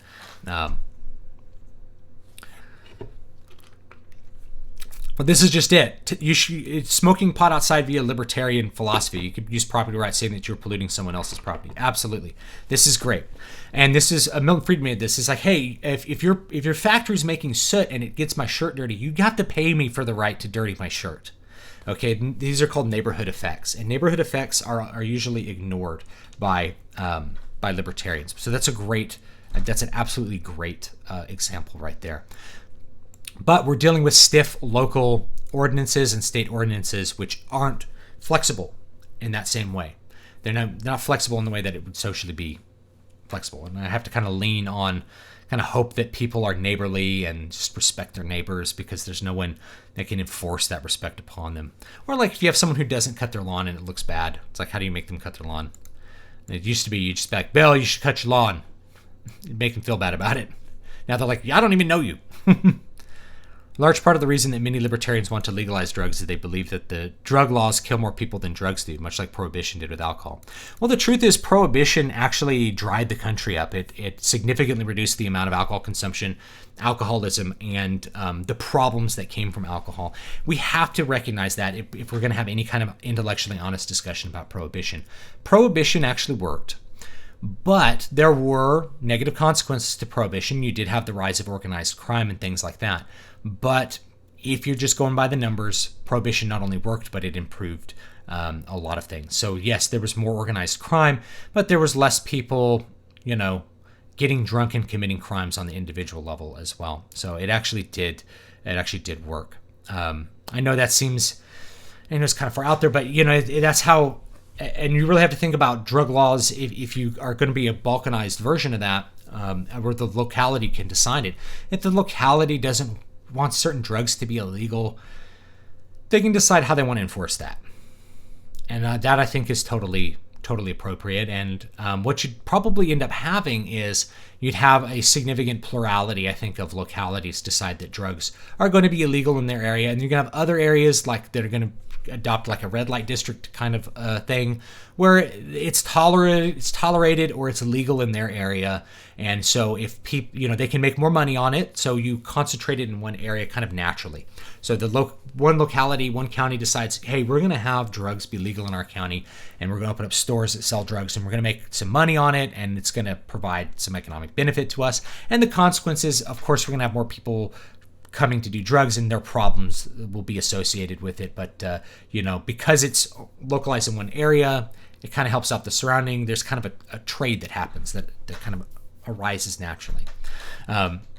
But this is just it. It's smoking pot outside via libertarian philosophy. You could use property rights saying that you're polluting someone else's property. Absolutely. This is great. And this is, Milton Friedman made this. It's like, hey, if your factory's making soot and it gets my shirt dirty, you got to pay me for the right to dirty my shirt. Okay, these are called neighborhood effects. And neighborhood effects are usually ignored by libertarians. So that's an absolutely great example right there. But we're dealing with stiff local ordinances and state ordinances which aren't flexible in that same way. They're not flexible in the way that it would socially be flexible. And I have to kind of lean on, kind of hope that people are neighborly and just respect their neighbors, because there's no one that can enforce that respect upon them. Or like if you have someone who doesn't cut their lawn and it looks bad, it's like, how do you make them cut their lawn? And it used to be you just be like, Bill, you should cut your lawn. You'd make them feel bad about it. Now they're like, I don't even know you. A large part of the reason that many libertarians want to legalize drugs is they believe that the drug laws kill more people than drugs do, much like Prohibition did with alcohol. Well, the truth is Prohibition actually dried the country up. It significantly reduced the amount of alcohol consumption, alcoholism, and the problems that came from alcohol. We have to recognize that if we're going to have any kind of intellectually honest discussion about Prohibition. Prohibition actually worked. But there were negative consequences to Prohibition. You did have the rise of organized crime and things like that. But if you're just going by the numbers, Prohibition not only worked, but it improved a lot of things. So yes, there was more organized crime, but there was less people, getting drunk and committing crimes on the individual level as well. So it actually did work. I know that seems, it's kind of far out there, but that's how. And you really have to think about drug laws if you are going to be a balkanized version of that, where the locality can decide it. If the locality doesn't want certain drugs to be illegal, they can decide how they want to enforce that. And that I think is totally appropriate. And what you'd probably end up having is you'd have a significant plurality, I think, of localities decide that drugs are going to be illegal in their area. And you're going to have other areas that are going to adopt like a red light district kind of thing where it's tolerated or it's illegal in their area. And so if people, they can make more money on it, so you concentrate it in one area kind of naturally. So the one locality, one county decides, hey, we're going to have drugs be legal in our county, and we're going to open up stores that sell drugs, and we're going to make some money on it, and it's going to provide some economic benefit to us. And the consequences, of course, we're going to have more people coming to do drugs, and their problems will be associated with it. But because it's localized in one area, it kind of helps out the surrounding. There's kind of a trade that happens that kind of arises naturally.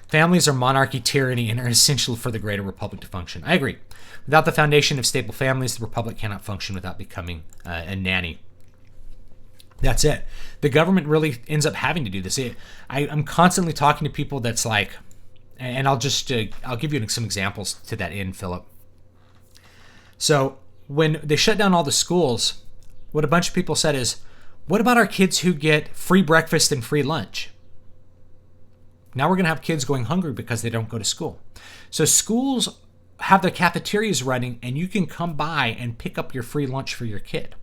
Families are monarchy, tyranny, and are essential for the greater republic to function. I agree. Without the foundation of stable families, the republic cannot function without becoming a nanny. That's it. The government really ends up having to do this. I'm constantly talking to people that's like, and I'll give you some examples to that end, Philip. So when they shut down all the schools, what a bunch of people said is, what about our kids who get free breakfast and free lunch? Now we're going to have kids going hungry because they don't go to school. So schools have their cafeterias running, and you can come by and pick up your free lunch for your kid.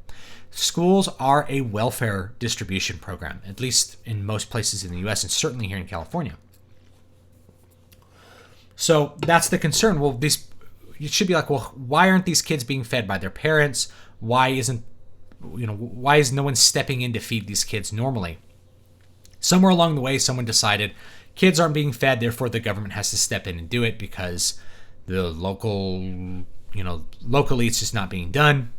Schools are a welfare distribution program, at least in most places in the U.S. and certainly here in California. So that's the concern. Well, you should be like, well, why aren't these kids being fed by their parents? Why is no one stepping in to feed these kids normally? Somewhere along the way, someone decided kids aren't being fed, therefore the government has to step in and do it because the locally it's just not being done.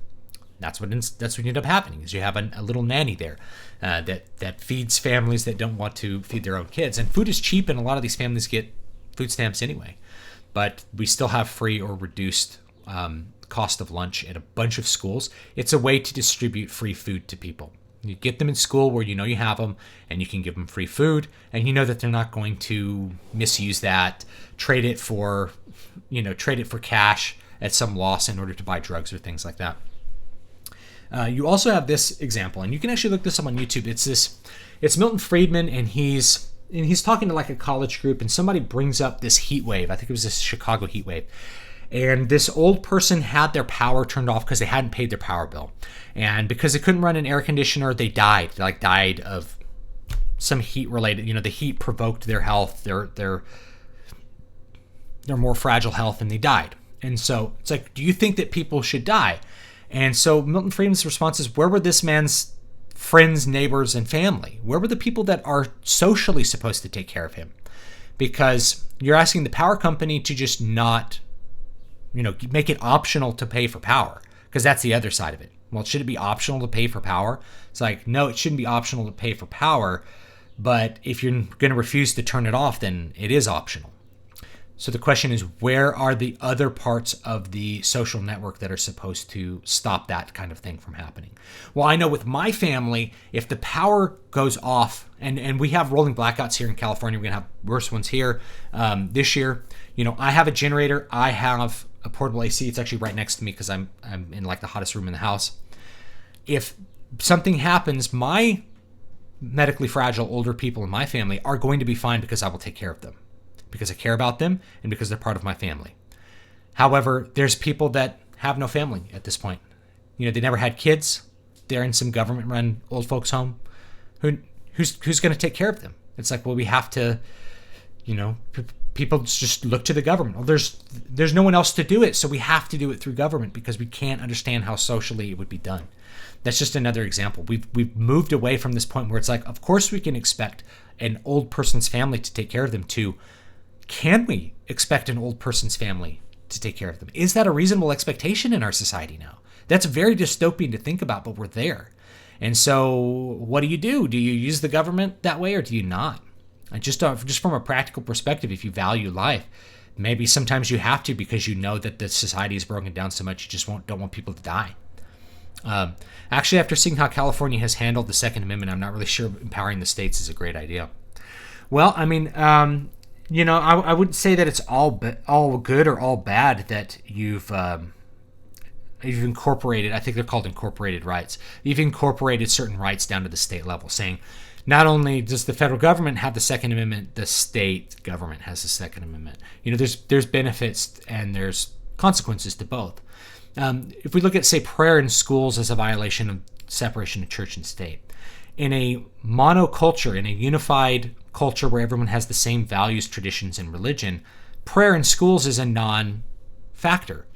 That's what ended up happening is you have a little nanny there that feeds families that don't want to feed their own kids. And food is cheap, and a lot of these families get food stamps anyway. But we still have free or reduced cost of lunch at a bunch of schools. It's a way to distribute free food to people. You get them in school where you have them, and you can give them free food, and you know that they're not going to misuse that, trade it for cash at some loss in order to buy drugs or things like that. You also have this example, and you can actually look this up on YouTube. It's Milton Friedman, and he's talking to like a college group, and somebody brings up this heat wave. I think it was this Chicago heat wave. And this old person had their power turned off because they hadn't paid their power bill. And because they couldn't run an air conditioner, they died. They died of some heat related, the heat provoked their health, their more fragile health, and they died. And so it's like, do you think that people should die? And so Milton Friedman's response is, where were this man's friends, neighbors, and family? Where were the people that are socially supposed to take care of him? Because you're asking the power company to just not, make it optional to pay for power, because that's the other side of it. Well, should it be optional to pay for power? It's like, no, it shouldn't be optional to pay for power, but if you're going to refuse to turn it off, then it is optional. So the question is, where are the other parts of the social network that are supposed to stop that kind of thing from happening? Well, I know with my family, if the power goes off, and we have rolling blackouts here in California, we're going to have worse ones here this year. I have a generator. I have a portable AC. It's actually right next to me because I'm in like the hottest room in the house. If something happens, my medically fragile older people in my family are going to be fine because I will take care of them, because I care about them and because they're part of my family. However, there's people that have no family at this point. They never had kids. They're in some government-run old folks' home. Who's going to take care of them? It's like, well, we have to, people just look to the government. Well, there's no one else to do it, so we have to do it through government because we can't understand how socially it would be done. That's just another example. We've moved away from this point where it's like, of course we can expect an old person's family to take care of them to, can we expect an old person's family to take care of them? Is that a reasonable expectation in our society now? That's very dystopian to think about, but we're there. And so what do? Do you use the government that way or do you not? And just from a practical perspective, if you value life, maybe sometimes you have to because you know that the society is broken down so much you just don't want people to die. Actually, after seeing how California has handled the Second Amendment, I'm not really sure empowering the states is a great idea. Well, I mean, I wouldn't say that it's all good or all bad that you've incorporated, I think they're called incorporated rights. You've incorporated certain rights down to the state level, saying not only does the federal government have the Second Amendment, the state government has the Second Amendment. There's benefits and there's consequences to both. If we look at, say, prayer in schools as a violation of separation of church and state, in a monoculture, in a unified culture where everyone has the same values, traditions, and religion, prayer in schools is a non-factor.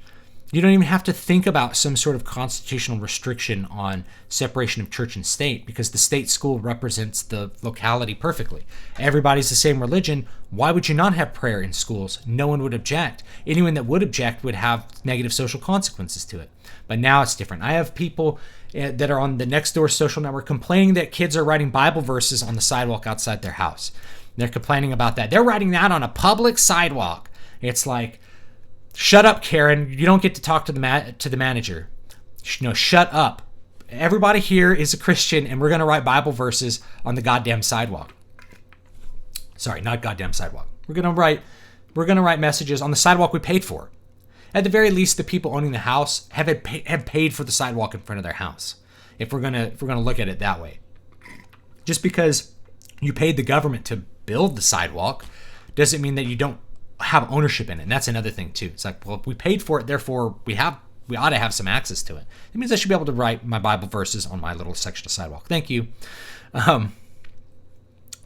You don't even have to think about some sort of constitutional restriction on separation of church and state because the state school represents the locality perfectly. Everybody's the same religion. Why would you not have prayer in schools? No one would object. Anyone that would object would have negative social consequences to it. But now it's different. I have people that are on the next door social network complaining that kids are writing Bible verses on the sidewalk outside their house. They're complaining about that. They're writing that on a public sidewalk. It's like, shut up, Karen. You don't get to talk to the manager. Shut up. Everybody here is a Christian, and we're going to write Bible verses on the goddamn sidewalk. Sorry, not goddamn sidewalk. We're going to write messages on the sidewalk we paid for. At the very least, the people owning the house have paid for the sidewalk in front of their house. If we're gonna look at it that way, just because you paid the government to build the sidewalk doesn't mean that you don't have ownership in it. And that's another thing too. It's like, well, if we paid for it, therefore we ought to have some access to it. It means I should be able to write my Bible verses on my little section of sidewalk. Thank you.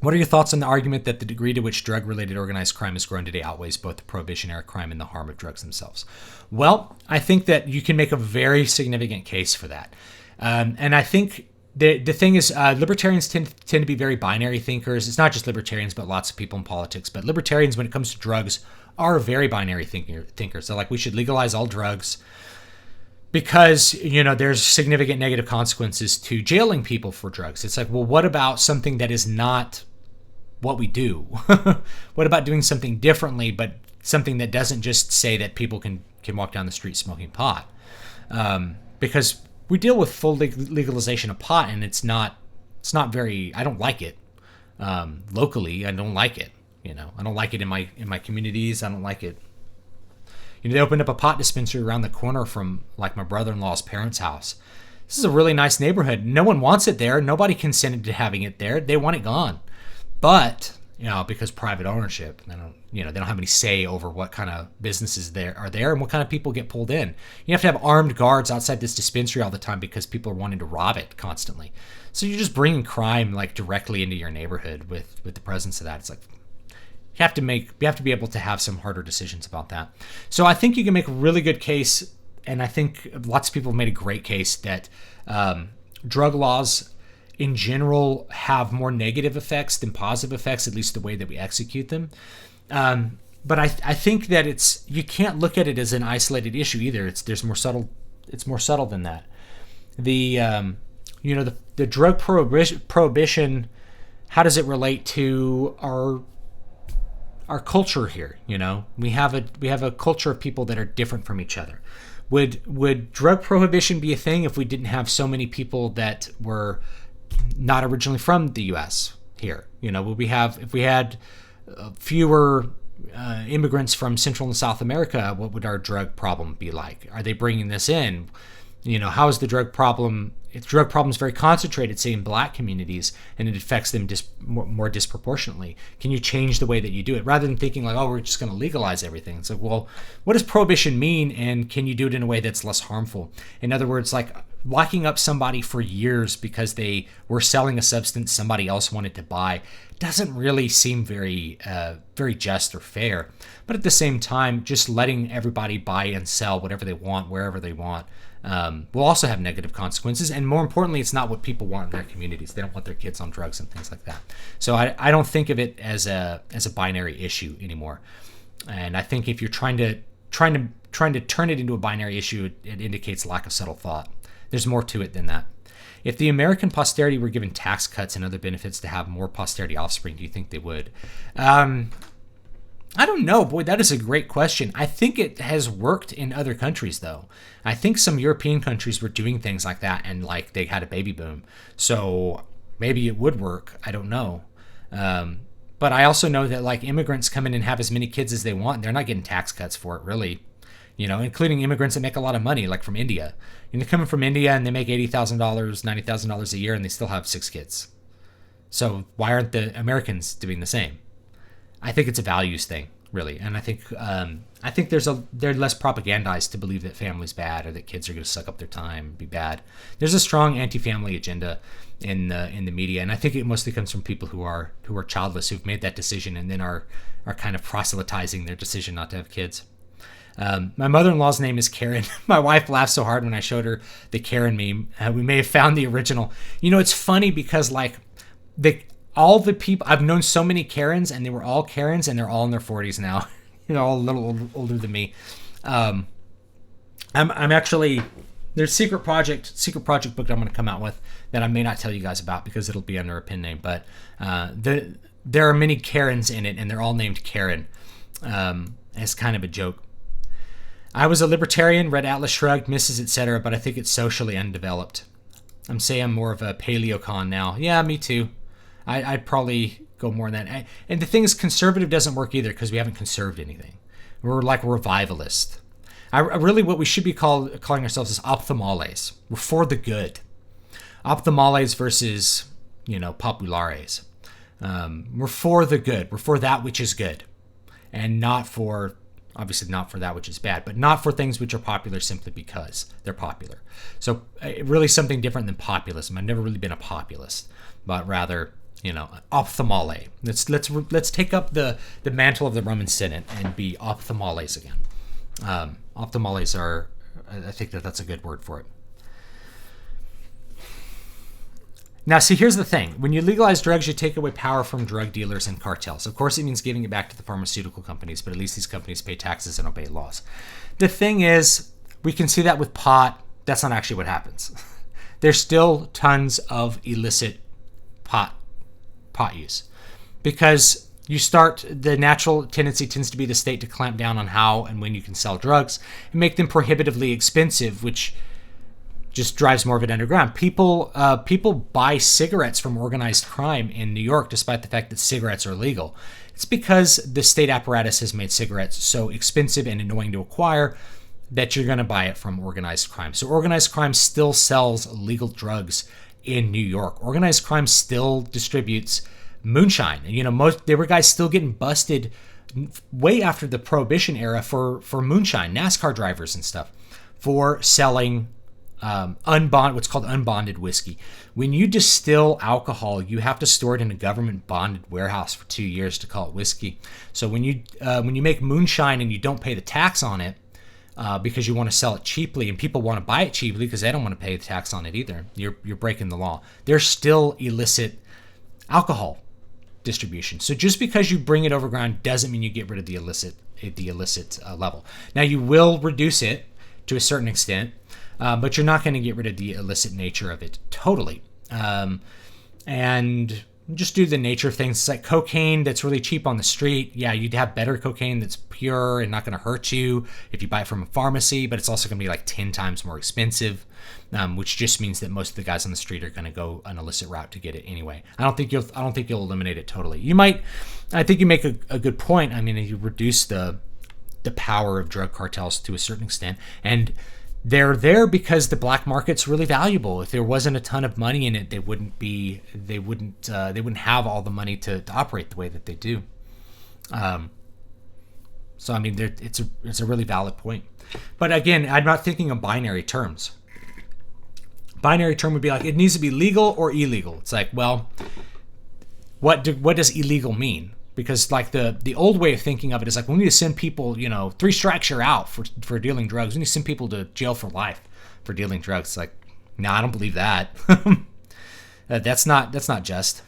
What are your thoughts on the argument that the degree to which drug-related organized crime has grown today outweighs both the prohibition-era crime and the harm of drugs themselves? Well, I think that you can make a very significant case for that. And I think the thing is, libertarians tend to be very binary thinkers. It's not just libertarians, but lots of people in politics. But libertarians, when it comes to drugs, are very binary thinkers. They're like, we should legalize all drugs because, there's significant negative consequences to jailing people for drugs. It's like, well, what about something that is not what we do? What about doing something differently, but something that doesn't just say that people can walk down the street smoking pot? Because we deal with full legalization of pot, and it's not very. I don't like it locally. I don't like it. I don't like it in my communities. I don't like it. They opened up a pot dispensary around the corner from like my brother-in-law's parents' house. This is a really nice neighborhood. No one wants it there. Nobody consented to having it there. They want it gone. But, because private ownership, they don't have any say over what kind of businesses are there and what kind of people get pulled in. You have to have armed guards outside this dispensary all the time because people are wanting to rob it constantly. So you're just bringing crime like directly into your neighborhood with the presence of that. It's like, you have to be able to have some harder decisions about that. So I think you can make a really good case, and I think lots of people have made a great case that drug laws in general have more negative effects than positive effects, at least the way that we execute them. But I think that you can't look at it as an isolated issue either. It's more subtle than that. The drug prohibition, how does it relate to our culture here? We have a culture of people that are different from each other. Would drug prohibition be a thing if we didn't have so many people that were not originally from the U.S. here? Would we have, if we had fewer immigrants from Central and South America, what would our drug problem be like? Are they bringing this in? How is the drug problem? If drug problem is very concentrated, say in black communities, and it affects them more disproportionately, can you change the way that you do it rather than thinking like, oh, we're just going to legalize everything? It's like, well, what does prohibition mean, and can you do it in a way that's less harmful? In other words, like locking up somebody for years because they were selling a substance somebody else wanted to buy doesn't really seem very just or fair. But at the same time, just letting everybody buy and sell whatever they want wherever they want will also have negative consequences. And more importantly, it's not what people want in their communities. They don't want their kids on drugs and things like that. So I don't think of it as a binary issue anymore. And I think if you're trying to turn it into a binary issue, it indicates lack of subtle thought. There's more to it than that. If the American posterity were given tax cuts and other benefits to have more posterity offspring, do you think they would? I don't know. Boy, that is a great question. I think it has worked in other countries, though. I think some European countries were doing things like that, and like they had a baby boom. So maybe it would work. I don't know. But I also know that like immigrants come in and have as many kids as they want, and they're not getting tax cuts for it, really. Including immigrants that make a lot of money, like from India. They're coming from India and they make $80,000, $90,000 a year, and they still have 6 kids. So why aren't the Americans doing the same? I think it's a values thing, really, and I think they're less propagandized to believe that family's bad or that kids are going to suck up their time and be bad. There's a strong anti-family agenda in the media, and I think it mostly comes from people who are childless, who've made that decision and then are kind of proselytizing their decision not to have kids. My mother-in-law's name is Karen. My wife laughed so hard when I showed her the Karen meme. We may have found the original. It's funny because like all the people, I've known so many Karens, and they were all Karens, and they're all in their 40s now. All a little older than me. I'm actually, there's a secret project book that I'm going to come out with that I may not tell you guys about because it'll be under a pen name. But there are many Karens in it, and they're all named Karen. It's kind of a joke. I was a libertarian, read Atlas Shrugged, Misses, etc., but I think it's socially undeveloped. I'm more of a paleocon now. Yeah, me too. I'd probably go more than that. And the thing is, conservative doesn't work either because we haven't conserved anything. We're like revivalist. Really, what we should be calling ourselves is ophthalmales. We're for the good. Ophthalmales versus, populares. We're for the good. We're for that which is good. And obviously not for that which is bad, but not for things which are popular simply because they're popular. So really something different than populism. I've never really been a populist, but rather, ophthalmale. Let's take up the mantle of the Roman Senate and be ophthalmales again. Ophthalmales are, I think that's a good word for it. Now, see, here's the thing. When you legalize drugs, you take away power from drug dealers and cartels. Of course, it means giving it back to the pharmaceutical companies, but at least these companies pay taxes and obey laws. The thing is, we can see that with pot. That's not actually what happens. There's still tons of illicit pot use because the natural tendency tends to be the state to clamp down on how and when you can sell drugs and make them prohibitively expensive, which just drives more of it underground. People buy cigarettes from organized crime in New York, despite the fact that cigarettes are legal. It's because the state apparatus has made cigarettes so expensive and annoying to acquire that you're going to buy it from organized crime. So organized crime still sells illegal drugs in New York. Organized crime still distributes moonshine. And, there were guys still getting busted way after the Prohibition era for moonshine, NASCAR drivers and stuff, for selling what's called unbonded whiskey. When you distill alcohol, you have to store it in a government bonded warehouse for 2 years to call it whiskey. So when you make moonshine and you don't pay the tax on it because you want to sell it cheaply, and people want to buy it cheaply because they don't want to pay the tax on it either, you're breaking the law. There's still illicit alcohol distribution. So just because you bring it overground doesn't mean you get rid of the illicit level. Now you will reduce it to a certain extent. But you're not going to get rid of the illicit nature of it totally. And just due to the nature of things, it's like cocaine that's really cheap on the street. Yeah, you'd have better cocaine that's pure and not going to hurt you if you buy it from a pharmacy, but it's also going to be like 10 times more expensive, which just means that most of the guys on the street are going to go an illicit route to get it anyway. I don't think you'll eliminate it totally. You might. I think you make a good point. I mean, you reduce the power of drug cartels to a certain extent, and they're there because the black market's really valuable. If there wasn't a ton of money in it, they wouldn't have all the money to operate the way that they do. So I mean, it's a really valid point. But again, I'm not thinking of binary terms. Binary term would be like, it needs to be legal or illegal. It's like, well, what does illegal mean? Because like the old way of thinking of it is like, we need to send people, 3 strikes you're out for dealing drugs. We need to send people to jail for life for dealing drugs. It's like, no, I don't believe that. That's not just.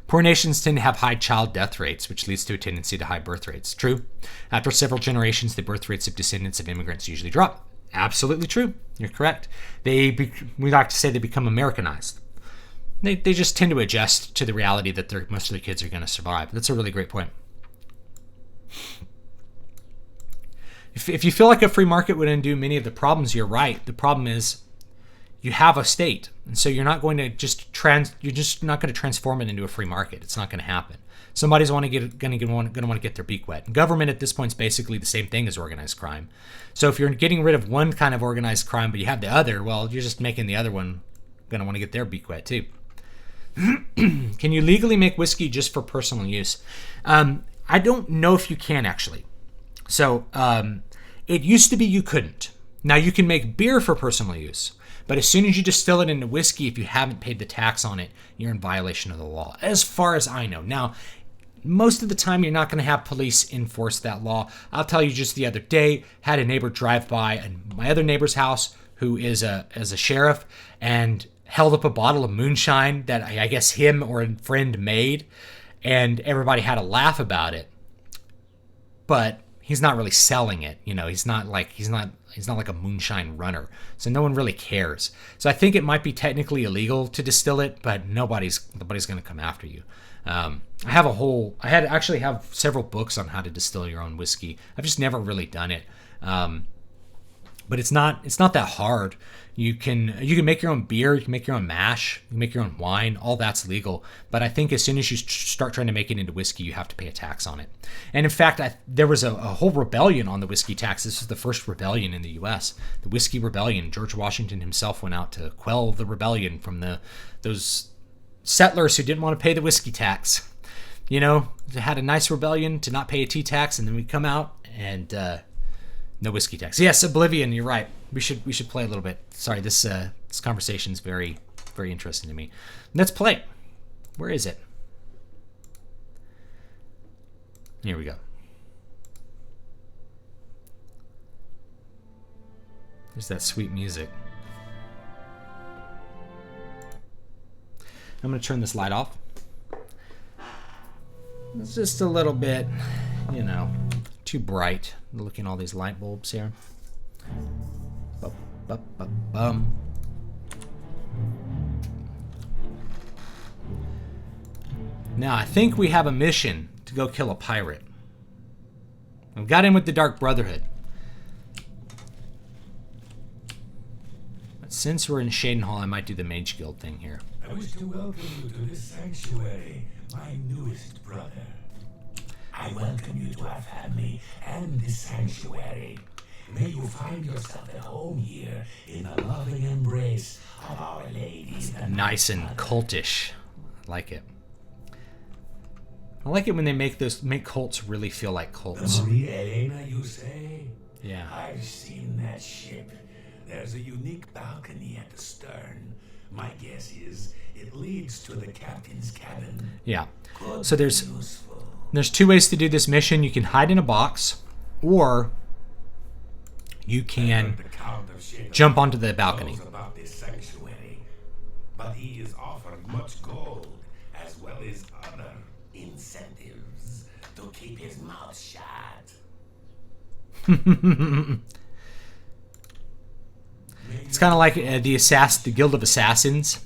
Poor nations tend to have high child death rates, which leads to a tendency to high birth rates. True. After several generations, the birth rates of descendants of immigrants usually drop. Absolutely true. You're correct. We like to say they become Americanized. They just tend to adjust to the reality that most of their kids are going to survive. That's a really great point. If you feel like a free market would undo many of the problems, you're right. The problem is you have a state, and so you're not going to not going to transform it into a free market. It's not going to happen. Somebody's going to want to get their beak wet. And government at this point is basically the same thing as organized crime. So if you're getting rid of one kind of organized crime, but you have the other, well, you're just making the other one going to want to get their beak wet too. Can you legally make whiskey just for personal use? I don't know if you can actually. So it used to be you couldn't. Now you can make beer for personal use. But as soon as you distill it into whiskey, if you haven't paid the tax on it, you're in violation of the law, as far as I know. Now, most of the time, you're not going to have police enforce that law. I'll tell you, just the other day, had a neighbor drive by my other neighbor's house, who is a sheriff, and held up a bottle of moonshine that I guess him or a friend made, and everybody had a laugh about it. But he's not really selling it. He's not like a moonshine runner. So no one really cares. So I think it might be technically illegal to distill it, but nobody's going to come after you. I actually have several books on how to distill your own whiskey. I've just never really done it. But it's not that hard. You can make your own beer, you can make your own mash, you can make your own wine, all that's legal. But I think as soon as you start trying to make it into whiskey, you have to pay a tax on it. And in fact, there was a whole rebellion on the whiskey tax. This was the first rebellion in the U.S., the Whiskey Rebellion. George Washington himself went out to quell the rebellion from those settlers who didn't want to pay the whiskey tax. They had a nice rebellion to not pay a tea tax, and then we'd come out and no whiskey tax. Yes, Obvlivion, you're right. We should play a little bit. Sorry, this conversation is very, very interesting to me. Let's play. Where is it? Here we go. There's that sweet music. I'm going to turn this light off. It's just a little bit, too bright. Looking at all these light bulbs here. Bum. Now, I think we have a mission to go kill a pirate. I've got in with the Dark Brotherhood. But since we're in Shadenhall, I might do the Mage Guild thing here. I wish to welcome you to this sanctuary, my newest brother. I welcome you to our family and this sanctuary. May you find yourself at home here in the loving embrace of Our Lady. Nice and cultish. I like it. I like it when they make cults really feel like cults. The Maria Elena, you say? Yeah. I've seen that ship. There's a unique balcony at the stern. My guess is it leads to the captain's cabin. Yeah. Could so there's 2 ways to do this mission. You can hide in a box, or you can jump onto the balcony. About this sanctuary, but he is offered much gold as well as other incentives to keep his mouth shut. It's kind of like the Guild of Assassins.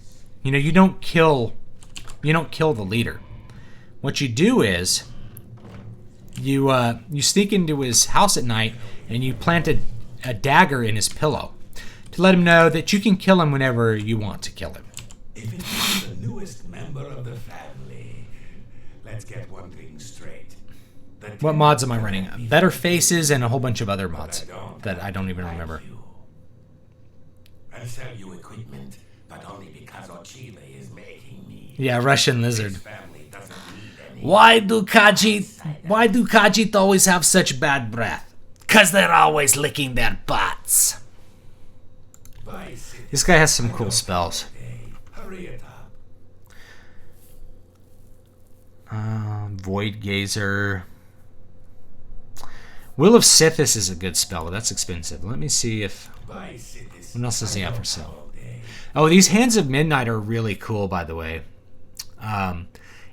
You don't kill the leader. What you do is you sneak into his house at night and you plant a dagger in his pillow to let him know that you can kill him whenever you want to kill him. If it is the newest member of the family, let's get one thing straight. What mods am I running? Better Faces and a whole bunch of other mods that I don't even remember. I'll sell you equipment, but only because Chile is making me. Yeah, Russian Lizard. Why do Khajiit always have such bad breath? 'Cause they're always licking their butts. This guy has some cool spells. Hurry it up. Void Gazer. Will of Sithis is a good spell, but that's expensive. Let me see if... What else does he have for sale? Oh, these Hands of Midnight are really cool, by the way.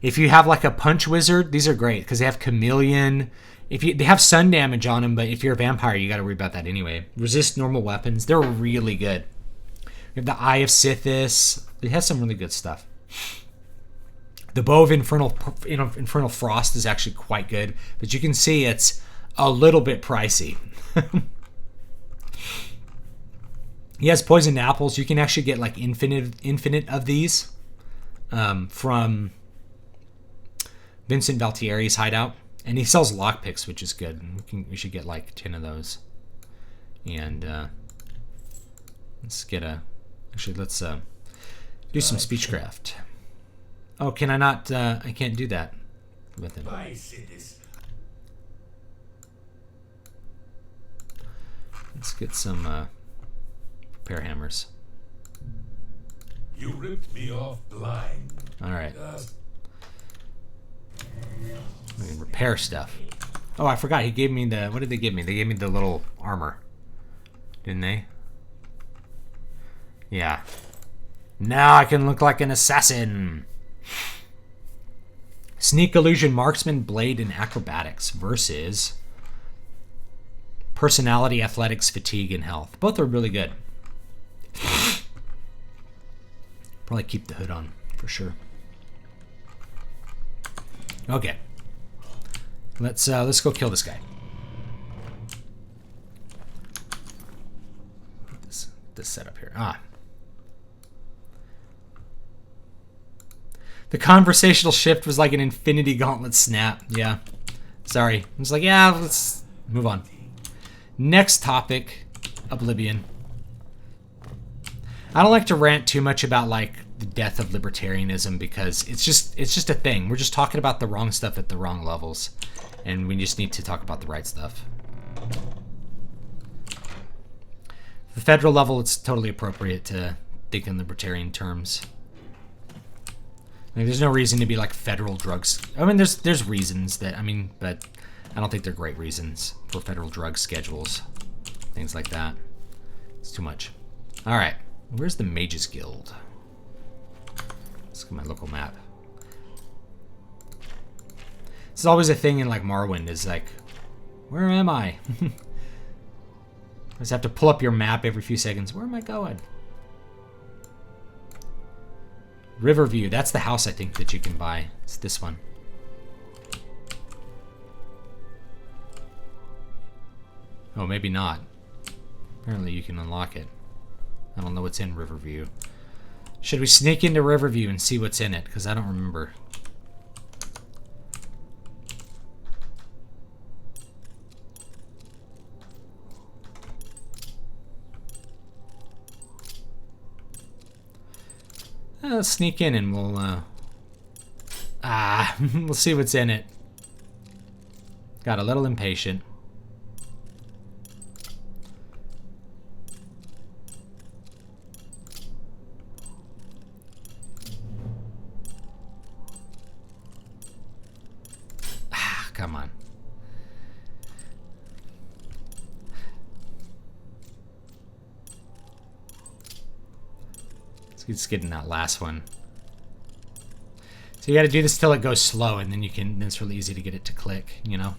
If you have like a Punch Wizard, these are great because they have Chameleon. They have sun damage on them, but if you're a vampire, you got to worry about that anyway. Resist normal weapons. They're really good. We have the Eye of Sithis. It has some really good stuff. The Bow of Infernal Frost is actually quite good, but you can see it's a little bit pricey. He has Poisoned Apples. You can actually get like infinite of these from Vincent Valtieri's hideout. And he sells lockpicks, which is good. We should get like 10 of those. And let's get a... Actually, let's do some speechcraft. Oh, can I not... I can't do that with him. Let's get some repair hammers. You ripped me off blind. All right. We can repair stuff. Oh, I forgot. He gave me the... What did they give me? They gave me the little armor. Didn't they? Yeah. Now I can look like an assassin. Sneak, Illusion, Marksman, Blade, and Acrobatics versus Personality, Athletics, Fatigue, and Health. Both are really good. Probably keep the hood on for sure. Okay. Let's go kill this guy. This setup here. The conversational shift was like an Infinity Gauntlet snap. Yeah. Sorry. I was like, yeah, let's move on. Next topic, Obvlivion. I don't like to rant too much about like the death of libertarianism because it's just a thing. We're just talking about the wrong stuff at the wrong levels, and we just need to talk about the right stuff. The federal level, it's totally appropriate to think in libertarian terms. Like, there's no reason to be like federal drugs. I mean, there's reasons that, I mean, but I don't think they're great reasons for federal drug schedules, things like that. It's too much. All right, where's the Mages Guild? Let's look at my local map. This is always a thing in like Morrowind. Is like, where am I? You just have to pull up your map every few seconds. Where am I going? Riverview. That's the house I think that you can buy. It's this one. Oh, maybe not. Apparently you can unlock it. I don't know what's in Riverview. Should we sneak into Riverview and see what's in it? Because I don't remember. Let's sneak in and we'll we'll see what's in it. Got a little impatient. Come on. Let's get in that last one. So you got to do this till it goes slow, and then then it's really easy to get it to click, you know.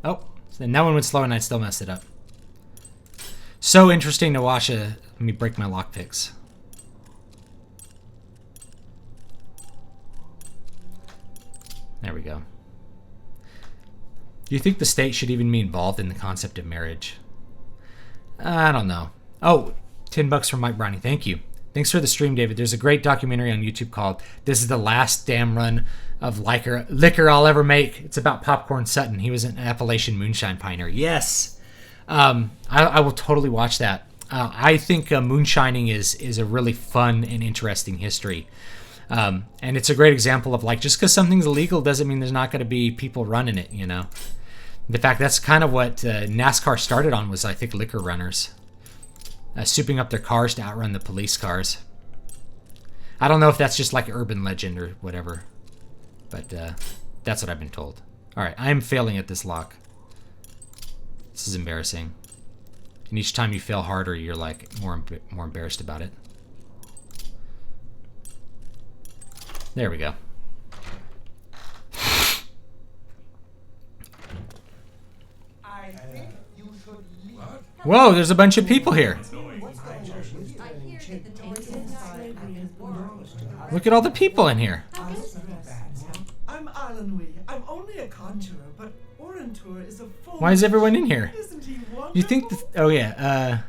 Oh, and that one went slow, and I still messed it up. So interesting to watch. Let me break my lockpicks. There we go. Do you think the state should even be involved in the concept of marriage? I don't know. Oh, $10 from Mike Brownie. Thank you. Thanks for the stream, David. There's a great documentary on YouTube called "This is the Last Damn Run of Liquor I'll Ever Make." It's about Popcorn Sutton. He was an Appalachian moonshine pioneer. Yes, I will totally watch that. I think moonshining is a really fun and interesting history, and it's a great example of like, just because something's illegal doesn't mean there's not going to be people running it. You know, in fact, that's kind of what NASCAR started on, was I think liquor runners. Souping up their cars to outrun the police cars. I don't know if that's just like an urban legend or whatever, but that's what I've been told. Alright, I am failing at this lock. This is embarrassing. And each time you fail harder, you're like more embarrassed about it. There we go. I think you should leave. Whoa, there's a bunch of people here. Look at all the people in here. I'm Alanui. I'm only a conjurer, but Orantur is a full. Why is everyone in here? Isn't he wonderful? You think? Oh yeah,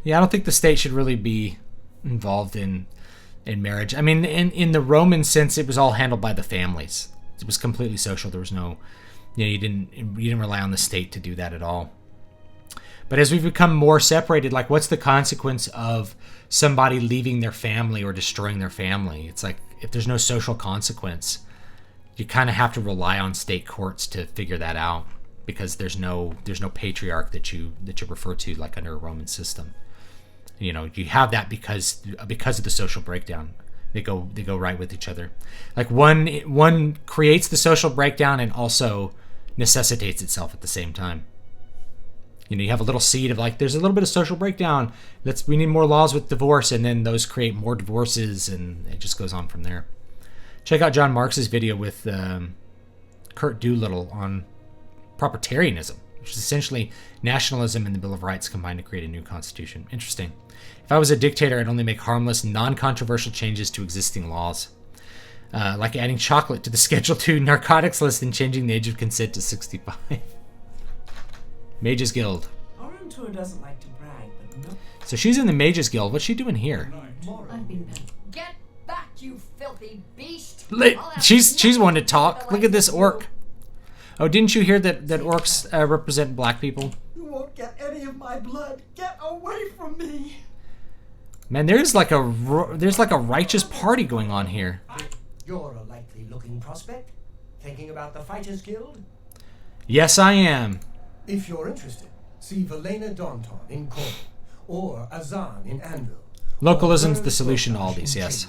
yeah. I don't think the state should really be involved in marriage. I mean, in the Roman sense, it was all handled by the families. It was completely social. There was no, you didn't rely on the state to do that at all. But as we've become more separated, like, what's the consequence of somebody leaving their family or destroying their family? It's like, if there's no social consequence, you kind of have to rely on state courts to figure that out, because there's no patriarch that you refer to like under a Roman system. You know, you have that because of the social breakdown. They go right with each other. Like one creates the social breakdown and also necessitates itself at the same time. You know, you have a little seed of like, there's a little bit of social breakdown. We need more laws with divorce, and then those create more divorces, and it just goes on from there. Check out John Marks's video with Kurt Doolittle on propertarianism, which is essentially nationalism and the Bill of Rights combined to create a new constitution. Interesting. If I was a dictator, I'd only make harmless, non-controversial changes to existing laws. Like adding chocolate to the Schedule II narcotics list and changing the age of consent to 65. Mages Guild. Orantur doesn't like to brag, but no. So she's in the Mages Guild. What's she doing here? I've been bad. Get back, you filthy beast! She's one to talk. Look at this orc. Oh, didn't you hear that orcs represent black people? You won't get any of my blood. Get away from me. Man, there's like a righteous party going on here. You're a likely looking prospect. Thinking about the Fighters Guild? Yes, I am. If you're interested, see Valena Daunton in Cornwall, or Azan in Anvil. Localism's the solution to all these, yes.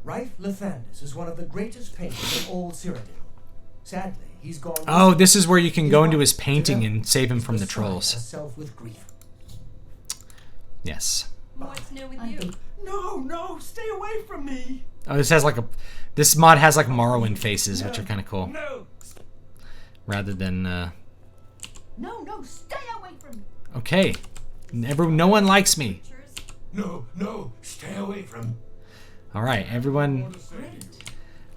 Raif Lathandis is one of the greatest painters in all Cyrodiil. Sadly, he's gone. Oh, this is where you can go into his painting and save him from the trolls. Herself with grief. Yes. What's new with you? No, stay away from me. Oh, this mod has like Morrowind faces, which are kind of cool. No. Rather than No, stay away from me. okay. No one likes me. No, stay away from. All right, everyone.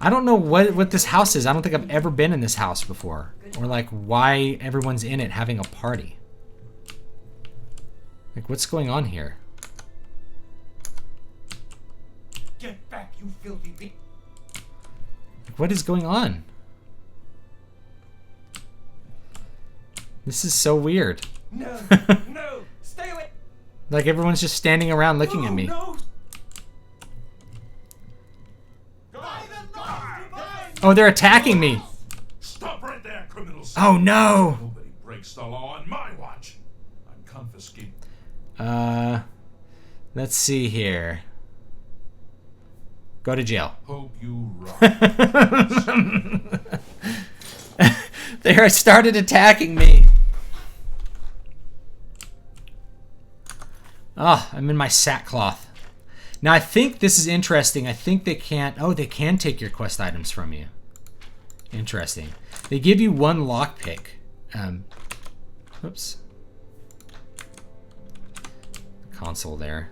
I don't know what this house is. I don't think I've ever been in this house before, or like why everyone's in it having a party. Like, what's going on here? Get back, you filthy beast! Like, what is going on? This is so weird. No, stay away! Like, everyone's just standing around looking at me. No. Oh, they're attacking me. Stop right there, criminals. Oh no. Nobody breaks the law on my watch. I'm confiscating. Let's see here. Go to jail. Hope you rock. They started attacking me. Oh, I'm in my sackcloth. Now, I think this is interesting. I think they can't... Oh, they can take your quest items from you. Interesting. They give you one lockpick. Whoops. Console there.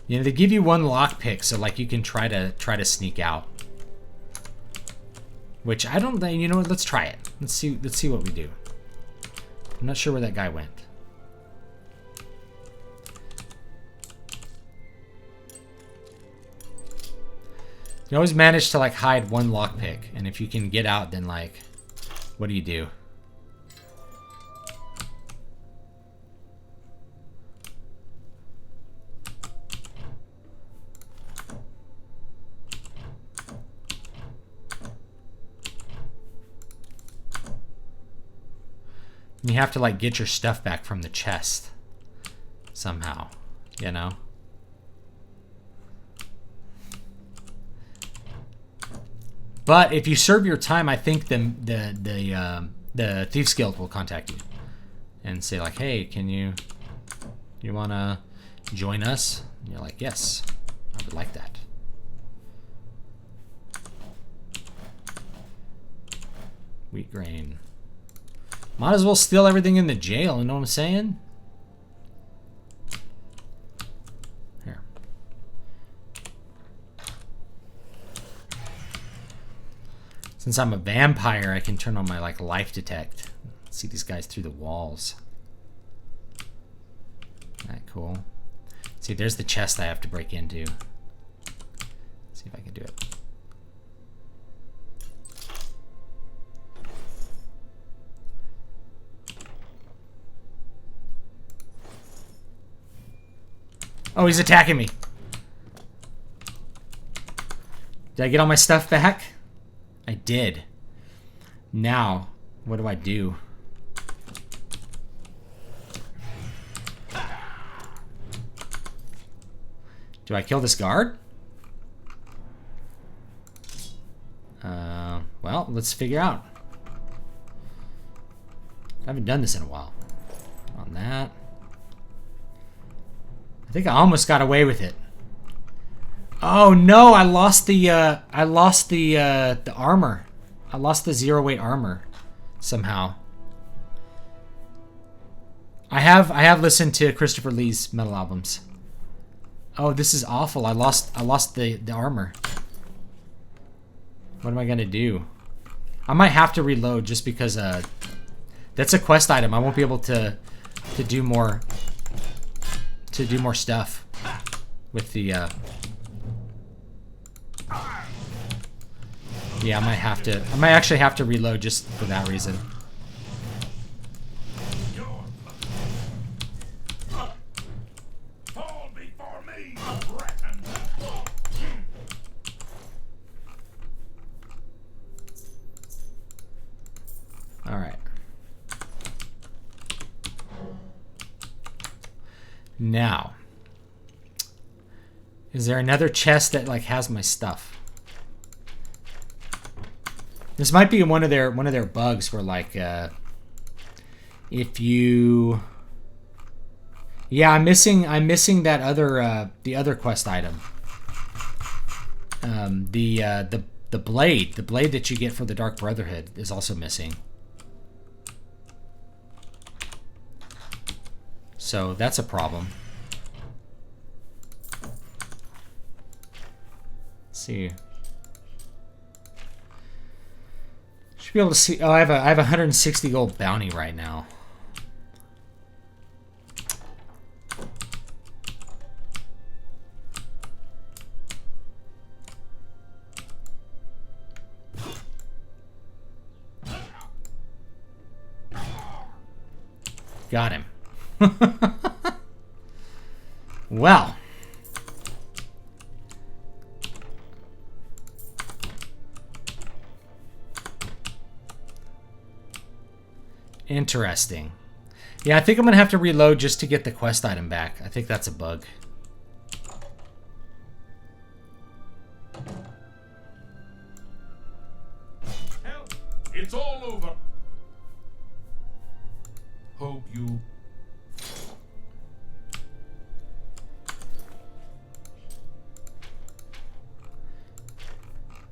You know, they give you one lockpick, so like you can try to sneak out. Which I don't think... You know what? Let's try it. Let's see what we do. I'm not sure where that guy went. You always manage to like hide one lockpick, and if you can get out, then like, what do you do? You have to like get your stuff back from the chest somehow, you know? But if you serve your time, I think the Thieves Guild will contact you and say like, hey, can you wanna join us? And you're like, yes, I would like that. Wheat grain. Might as well steal everything in the jail, you know what I'm saying? Here. Since I'm a vampire, I can turn on my like life detect. See these guys through the walls. Alright, cool. See, there's the chest I have to break into. Let's see if I can do it. Oh, he's attacking me. Did I get all my stuff back? I did. Now, what do I do? Do I kill this guard? Well, let's figure out. I haven't done this in a while. On that. I think I almost got away with it. Oh no, I lost the armor. I lost the 0-weight armor somehow. I have listened to Christopher Lee's metal albums. Oh, this is awful. I lost the armor. What am I gonna do? I might have to reload just because that's a quest item. I won't be able to do more stuff with the yeah, I might actually have to reload just for that reason. All right. Now, is there another chest that like has my stuff? This might be one of their bugs where like if you I'm missing that other the other quest item. The blade that you get for the Dark Brotherhood is also missing. So that's a problem. Let's see. Should be able to see. Oh, I have a 160 gold bounty right now. Got him. Well. Interesting. Yeah, I think I'm going to have to reload just to get the quest item back. I think that's a bug. Help! It's all over. Hope you...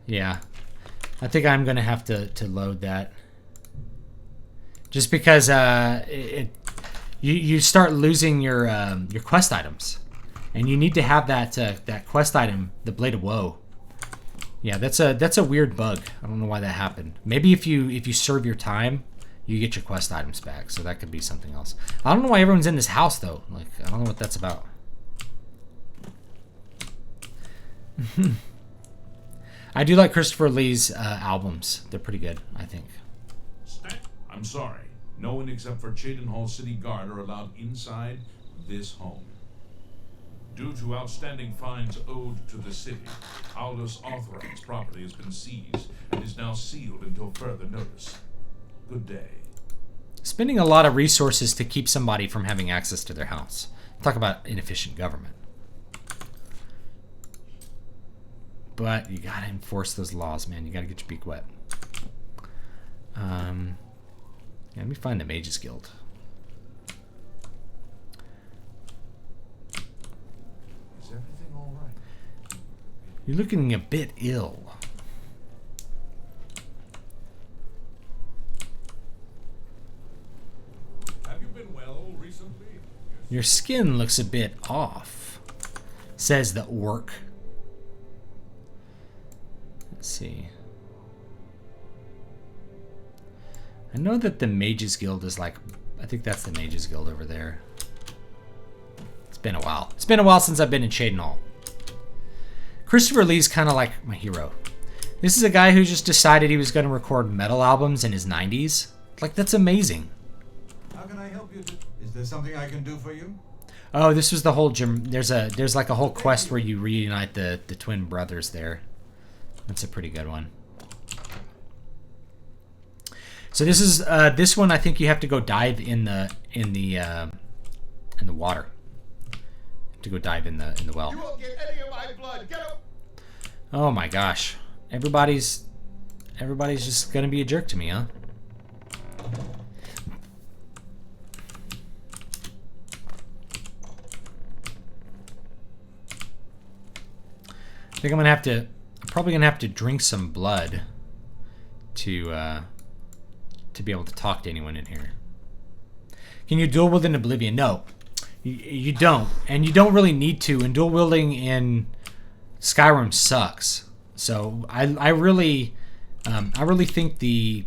Yeah. I think I'm going to have to load that. Just because you start losing your quest items. And you need to have that quest item, the Blade of Woe. Yeah, that's a weird bug. I don't know why that happened. Maybe if you serve your time, you get your quest items back. So that could be something else. I don't know why everyone's in this house though. Like, I don't know what that's about. I do like Christopher Lee's albums. They're pretty good, I think. I'm sorry. No one except for Cheydinhall City Guard are allowed inside this home. Due to outstanding fines owed to the city, Aldous Authoran's property has been seized and is now sealed until further notice. Good day. Spending a lot of resources to keep somebody from having access to their house. Talk about inefficient government. But you gotta enforce those laws, man. You gotta get your beak wet. Yeah, let me find the Mages Guild. Is everything all right? You're looking a bit ill. Have you been well recently? Your skin looks a bit off, says the orc. Let's see. I know that the Mages Guild is like, I think that's the Mages Guild over there. It's been a while. It's been a while since I've been in Cheydinhall. Christopher Lee's kind of like my hero. This is a guy who just decided he was going to record metal albums in his 90s. Like, that's amazing. How can I help you? Is there something I can do for you? Oh, this was the whole there's like a whole quest where you reunite the twin brothers there. That's a pretty good one. So this is this one. I think you have to go dive in the water. To go dive in the well. You won't get any of my blood. Get up. Oh my gosh! Everybody's just gonna be a jerk to me, huh? I think I'm probably gonna have to drink some blood to be able to talk to anyone in here. Can you dual wield in Obvlivion? No, you don't, and you don't really need to. And dual wielding in Skyrim sucks. So I really think the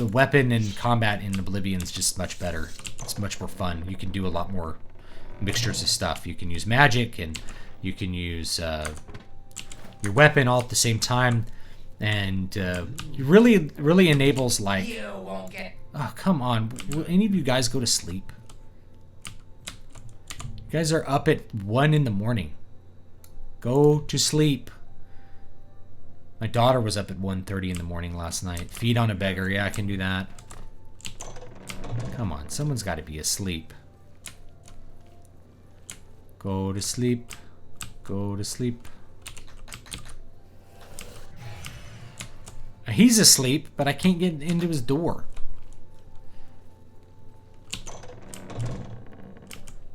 weapon and combat in Oblivion is just much better. It's much more fun. You can do a lot more mixtures of stuff. You can use magic and you can use your weapon all at the same time. And it really enables, like... You won't get... Oh, come on. Will any of you guys go to sleep? You guys are up at 1 in the morning. Go to sleep. My daughter was up at 1:30 in the morning last night. Feed on a beggar. Yeah, I can do that. Come on. Someone's got to be asleep. Go to sleep. Go to sleep. He's asleep, but I can't get into his door.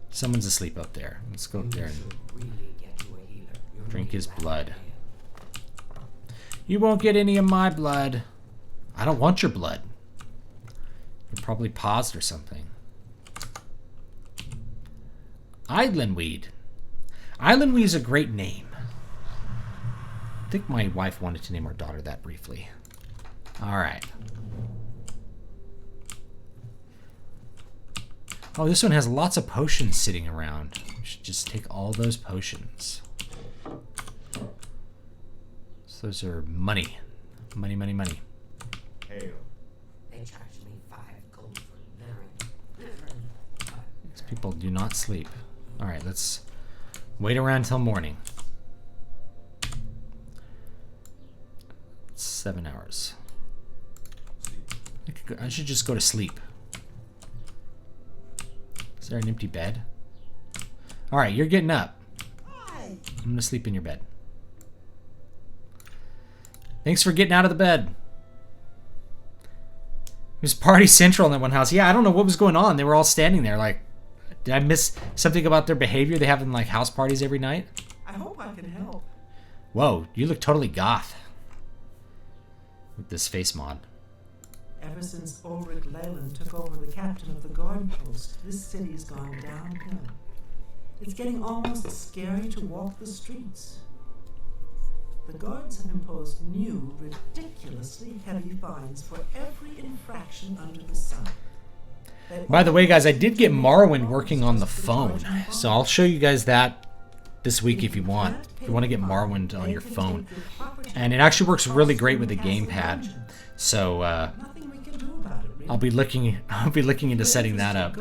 Someone's asleep up there. Let's go up there and drink his blood. You won't get any of my blood. I don't want your blood. You're probably paused or something. Islandweed. Islandweed is a great name. I think my wife wanted to name our daughter that briefly. All right. Oh, this one has lots of potions sitting around. We should just take all those potions. So those are money. Money, money, money. Hail. They charged me 5 gold for living. These people do not sleep. All right, let's wait around till morning. 7 hours. I should just go to sleep. Is there an empty bed? All right, you're getting up. I'm gonna sleep in your bed. Thanks for getting out of the bed. It was party central in that one house. Yeah, I don't know what was going on. They were all standing there like, did I miss something about their behavior? They having like house parties every night? I hope I can help. Whoa, you look totally goth. With this face mod. Ever since Ulrich Leyland took over the captain of the guard post, this city's gone downhill. It's getting almost scary to walk the streets. The guards have imposed new, ridiculously heavy fines for every infraction under the sun. By the way, guys, I did get Marwin working on the phone, so I'll show you guys that this week if you want. If you want to get Morrowind on your phone. And it actually works really great with the gamepad. So Nothing we can do about it, really. I'll be looking into setting that up.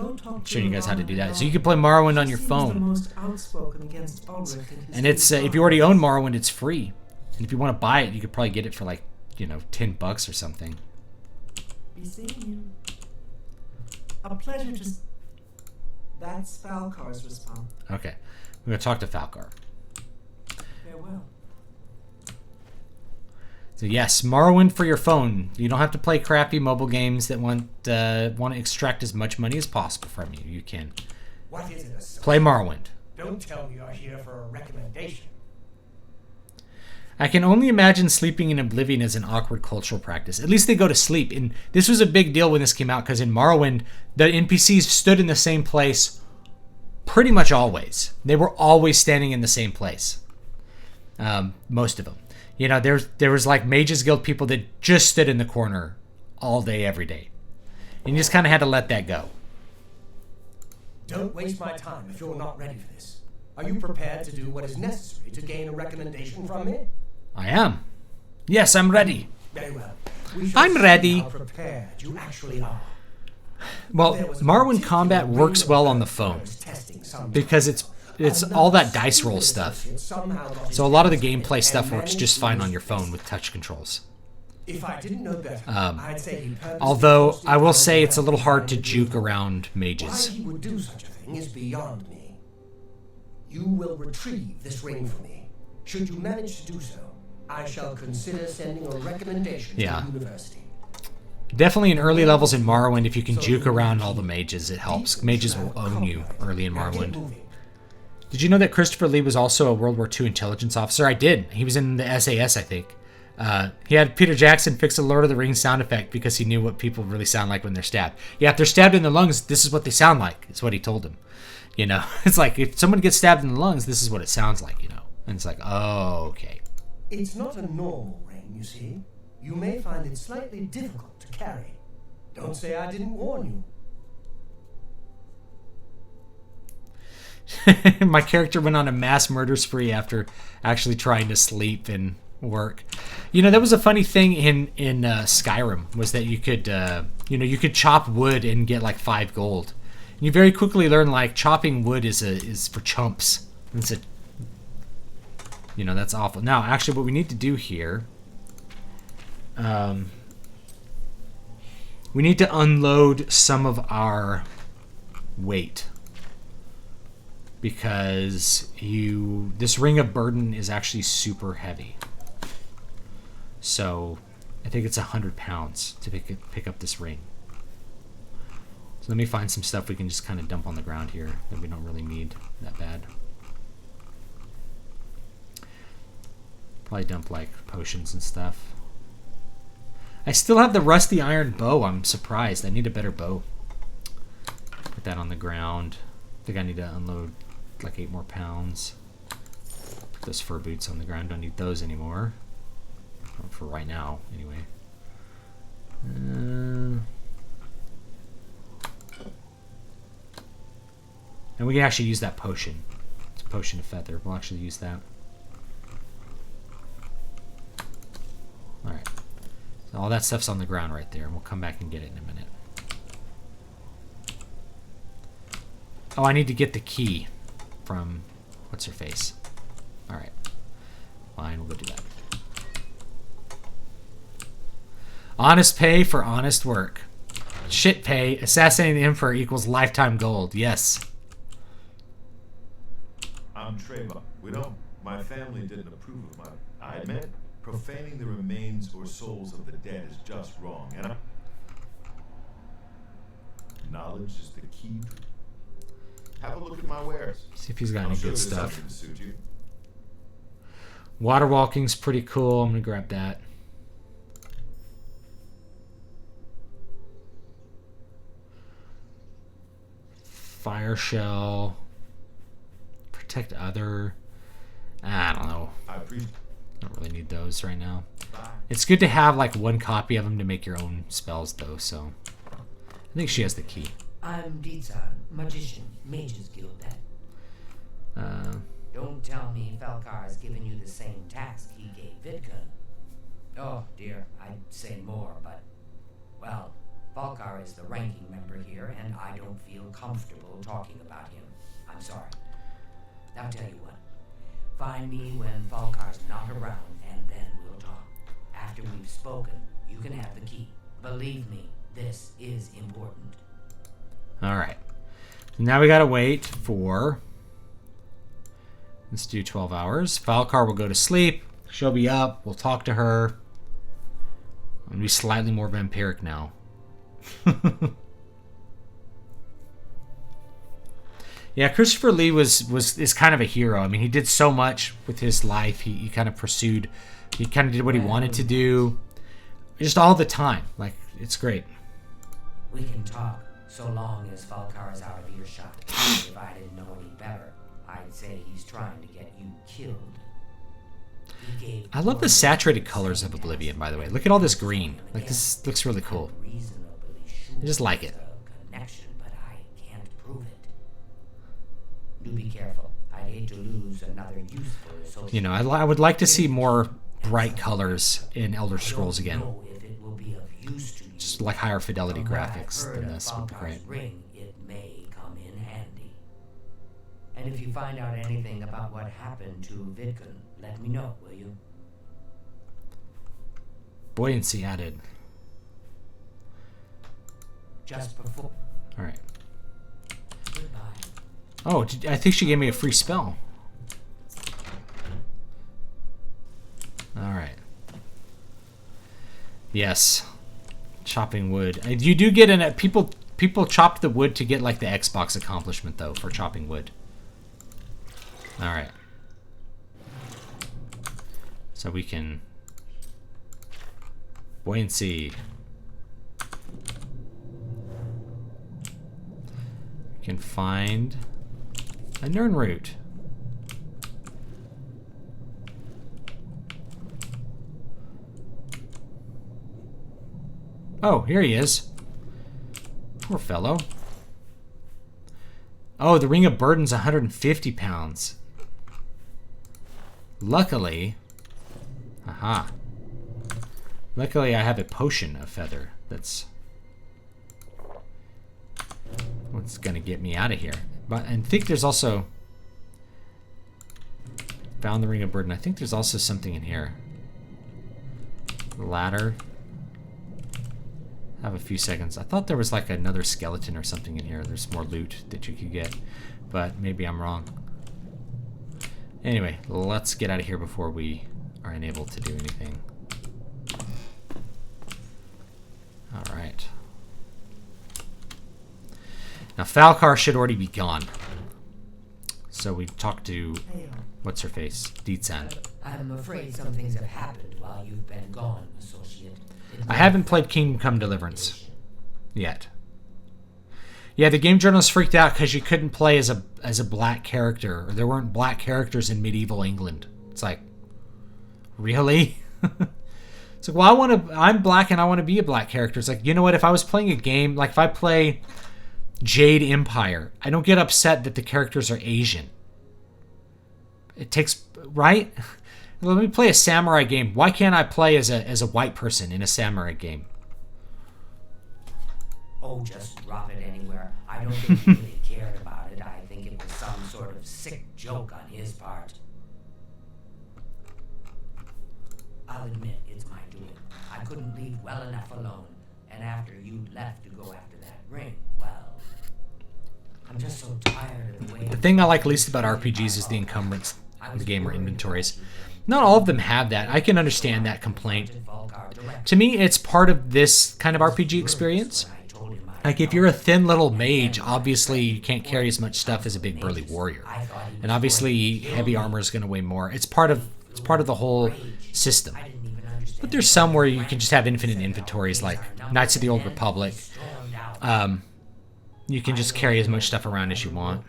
Showing you guys how to do that. So you can play Morrowind on your Seems the phone. most outspoken against Ulrich his And it's if you already own Morrowind, it's free. And if you want to buy it, you could probably get it for like, you know, $10 or something. Be seeing you. A pleasure to. That's Falcar's response. Okay. I'm going to talk to Falcar. Farewell. So yes, Morrowind for your phone. You don't have to play crappy mobile games that want to extract as much money as possible from you. You can What is it, assault? play Morrowind. Don't tell me you're here for a recommendation. I can only imagine sleeping in Oblivion as an awkward cultural practice. At least they go to sleep. And this was a big deal when this came out, because in Morrowind, the NPCs stood in the same place pretty much always. They were always standing in the same place. Most of them. You know, there was like Mages Guild people that just stood in the corner all day, every day. And you just kind of had to let that go. Don't waste my time if you're not ready for this. Are you prepared to do what is necessary to gain a recommendation from me? I am. Yes, I'm ready. Very well. We shall I'm see ready. how prepared you actually are. Well, There was a Morrowind particular combat ring works of well on the birds phone testing some because it's all that dice roll stuff. So a lot of the gameplay stuff works just fine on your phone with touch controls. If I didn't know better, I'd say he purposely Although forced it I will down say my it's a little hard to throat. juke around Why mages. he would do such a thing is beyond me. You will retrieve this ring for me. Should you manage to do so, I shall consider sending a recommendation Yeah. to the university. Definitely in early levels in Morrowind, if you can juke around all the mages, it helps. Mages will own you early in Now get Morrowind. moving. Did you know that Christopher Lee was also a World War II intelligence officer? I did. He was in the SAS, I think. He had Peter Jackson fix a Lord of the Rings sound effect because he knew what people really sound like when they're stabbed. Yeah, if they're stabbed in the lungs, this is what they sound like. Is what he told him. You know, it's like if someone gets stabbed in the lungs, this is what it sounds like. You know, and it's like, oh, okay. It's not a normal ring, you see. You may find it slightly difficult to carry. Don't say I didn't warn you. My character went on a mass murder spree after actually trying to sleep and work. You know, that was a funny thing in Skyrim, was that you could you could chop wood and get like 5 gold. And you very quickly learn like chopping wood is for chumps. It's a, you know, that's awful. Now, actually, what we need to do here, we need to unload some of our weight. Because this ring of burden is actually super heavy. So I think it's 100 pounds to pick up this ring. So let me find some stuff we can just kind of dump on the ground here that we don't really need that bad. Probably dump like potions and stuff. I still have the rusty iron bow. I'm surprised. I need a better bow. Put that on the ground. I think I need to unload like 8 more pounds. Put those fur boots on the ground. Don't need those anymore. For right now, anyway. And we can actually use that potion. It's a potion of feather. We'll actually use that. Alright. So all that stuff's on the ground right there, and we'll come back and get it in a minute. Oh, I need to get the key from what's-her-face. Alright. Fine, we'll go do that. Honest pay for honest work. Shit pay. Assassinating the Emperor equals lifetime gold. Yes. I'm Treva. My family didn't approve of my... I admit, profaning the remains or souls of the dead is just wrong, and knowledge is the key. Have a look at my wares. See if he's got I'll any show good you stuff. something to suit you. Water walking's pretty cool. I'm gonna grab that. Fire shell. Protect other. I don't know. I appreciate. Don't really need those right now. Bye. It's good to have like 1 copy of them to make your own spells though, so I think she has the key. I'm Dizan, magician, Mages Guild. Don't tell me Falcar has given you the same task he gave Vidkun. Oh, dear, I'd say more, but... Well, Falcar is the ranking member here, and I don't feel comfortable talking about him. I'm sorry. I'll tell you what. Find me when Falcar's not around, and then we'll talk. After we've spoken, you can have the key. Believe me, this is important. Alright. Now we gotta wait for... Let's do 12 hours. Falcar will go to sleep. She'll be up. We'll talk to her. I'm gonna be slightly more vampiric now. Yeah, Christopher Lee is kind of a hero. I mean, he did so much with his life. He kind of pursued. He kind of did what he wanted to do. Just all the time. Like, it's great. We can talk so long as Falcar is out of earshot. If I didn't know any better, I'd say he's trying to get you killed. I love the saturated colors of Obvlivion, by the way. Look at all this green. Like, this looks really cool. I just like it. Connection, but I can't prove it. Do be careful. I'd hate to lose another useful associate. You know, I would like to see more bright colors in Elder Scrolls again. Just like higher fidelity graphics than this would be great. Ring, it may come in handy. And if you find out anything about what happened to Vidkun, let me know, will you? Buoyancy added. Just before. Alright. Goodbye. Oh, I think she gave me a free spell. Alright. Yes. Chopping wood. You do get in it. People chopped the wood to get like the Xbox accomplishment though for chopping wood. Alright. So we can buoyancy. We can find a Nern root. Oh, here he is. Poor fellow. Oh, the Ring of Burden's 150 pounds. Luckily... Aha. Luckily, I have a potion of feather that's... what's gonna get me out of here. But I think there's also... Found the Ring of Burden. I think there's also something in here. Ladder. I have a few seconds. I thought there was like another skeleton or something in here. There's more loot that you could get, but maybe I'm wrong. Anyway, let's get out of here before we are unable to do anything. Alright. Now Falcar should already be gone. So we talked to... what's her face? Deetsan. I'm afraid some things have happened while you've been gone, associate. I haven't played Kingdom Come Deliverance yet. Yeah, the game journalist freaked out because you couldn't play as a black character, or there weren't black characters in medieval England. It's like, really? It's like, well, I'm black and I want to be a black character. It's like, you know what? If I was playing a game, like if I play Jade Empire, I don't get upset that the characters are Asian. It takes, right? Let me play a samurai game. Why can't I play as a white person in a samurai game? Oh, just drop it anywhere. I don't think he really cared about it. I think it was some sort of sick joke on his part. I'll admit, it's my doing. I couldn't leave well enough alone. And after you left to go after that ring, well... I'm just so tired of the way... The thing I like least about RPGs is the encumbrance of the game or inventories. Not all of them have that. I can understand that complaint. To me, it's part of this kind of RPG experience. Like, if you're a thin little mage, obviously you can't carry as much stuff as a big burly warrior. And obviously, heavy armor is going to weigh more. It's part of the whole system. But there's some where you can just have infinite inventories, like Knights of the Old Republic. You can just carry as much stuff around as you want.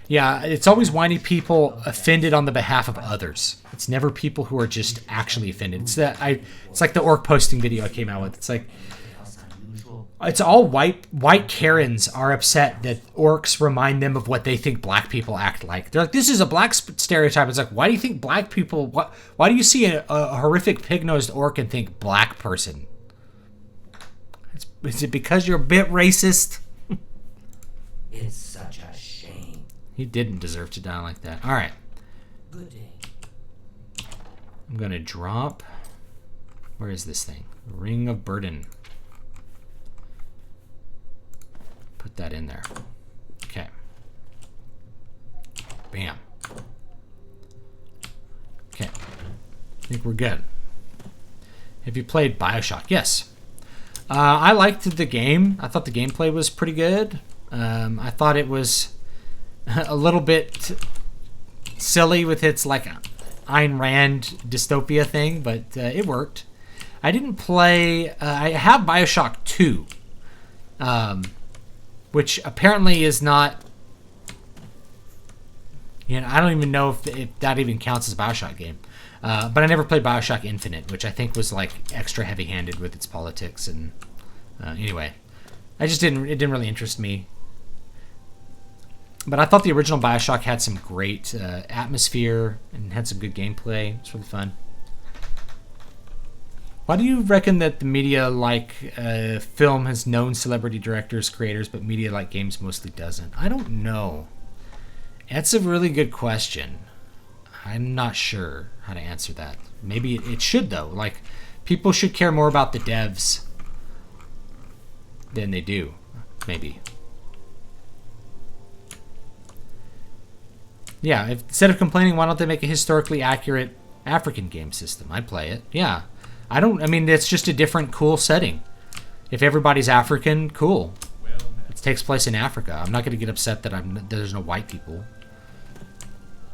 Yeah, it's always whiny people offended on the behalf of others. It's never people who are just actually offended. It's like the orc posting video I came out with. It's like, It's all white Karens are upset that orcs remind them of what they think black people act like. They're like, this is a black stereotype. It's like, why do you think black people... Why do you see a horrific pig-nosed orc and think black person? Is it because you're a bit racist? It's such a shame. He didn't deserve to die like that. All right. Good day. I'm going to drop... Where is this thing? Ring of Burden. Put that in there. Okay. Bam. Okay. I think we're good. Have you played BioShock? Yes. I liked the game. I thought the gameplay was pretty good. I thought it was a little bit silly with its like Ayn Rand dystopia thing, but it worked. I didn't play... I have BioShock 2. Which apparently is not... You know, I don't even know if that even counts as a BioShock game. But I never played BioShock Infinite, which I think was like extra heavy-handed with its politics. And anyway, it didn't really interest me. But I thought the original BioShock had some great atmosphere and had some good gameplay. It's really fun. Why do you reckon that the media like film has known celebrity directors, creators, but media like games mostly doesn't? I don't know. That's a really good question. I'm not sure how to answer that. Maybe it should, though. Like, people should care more about the devs than they do. Maybe. Yeah, instead of complaining, why don't they make a historically accurate African game system? I'd play it. Yeah. I mean, it's just a different cool setting. If everybody's African, cool. It takes place in Africa. I'm not going to get upset that there's no white people.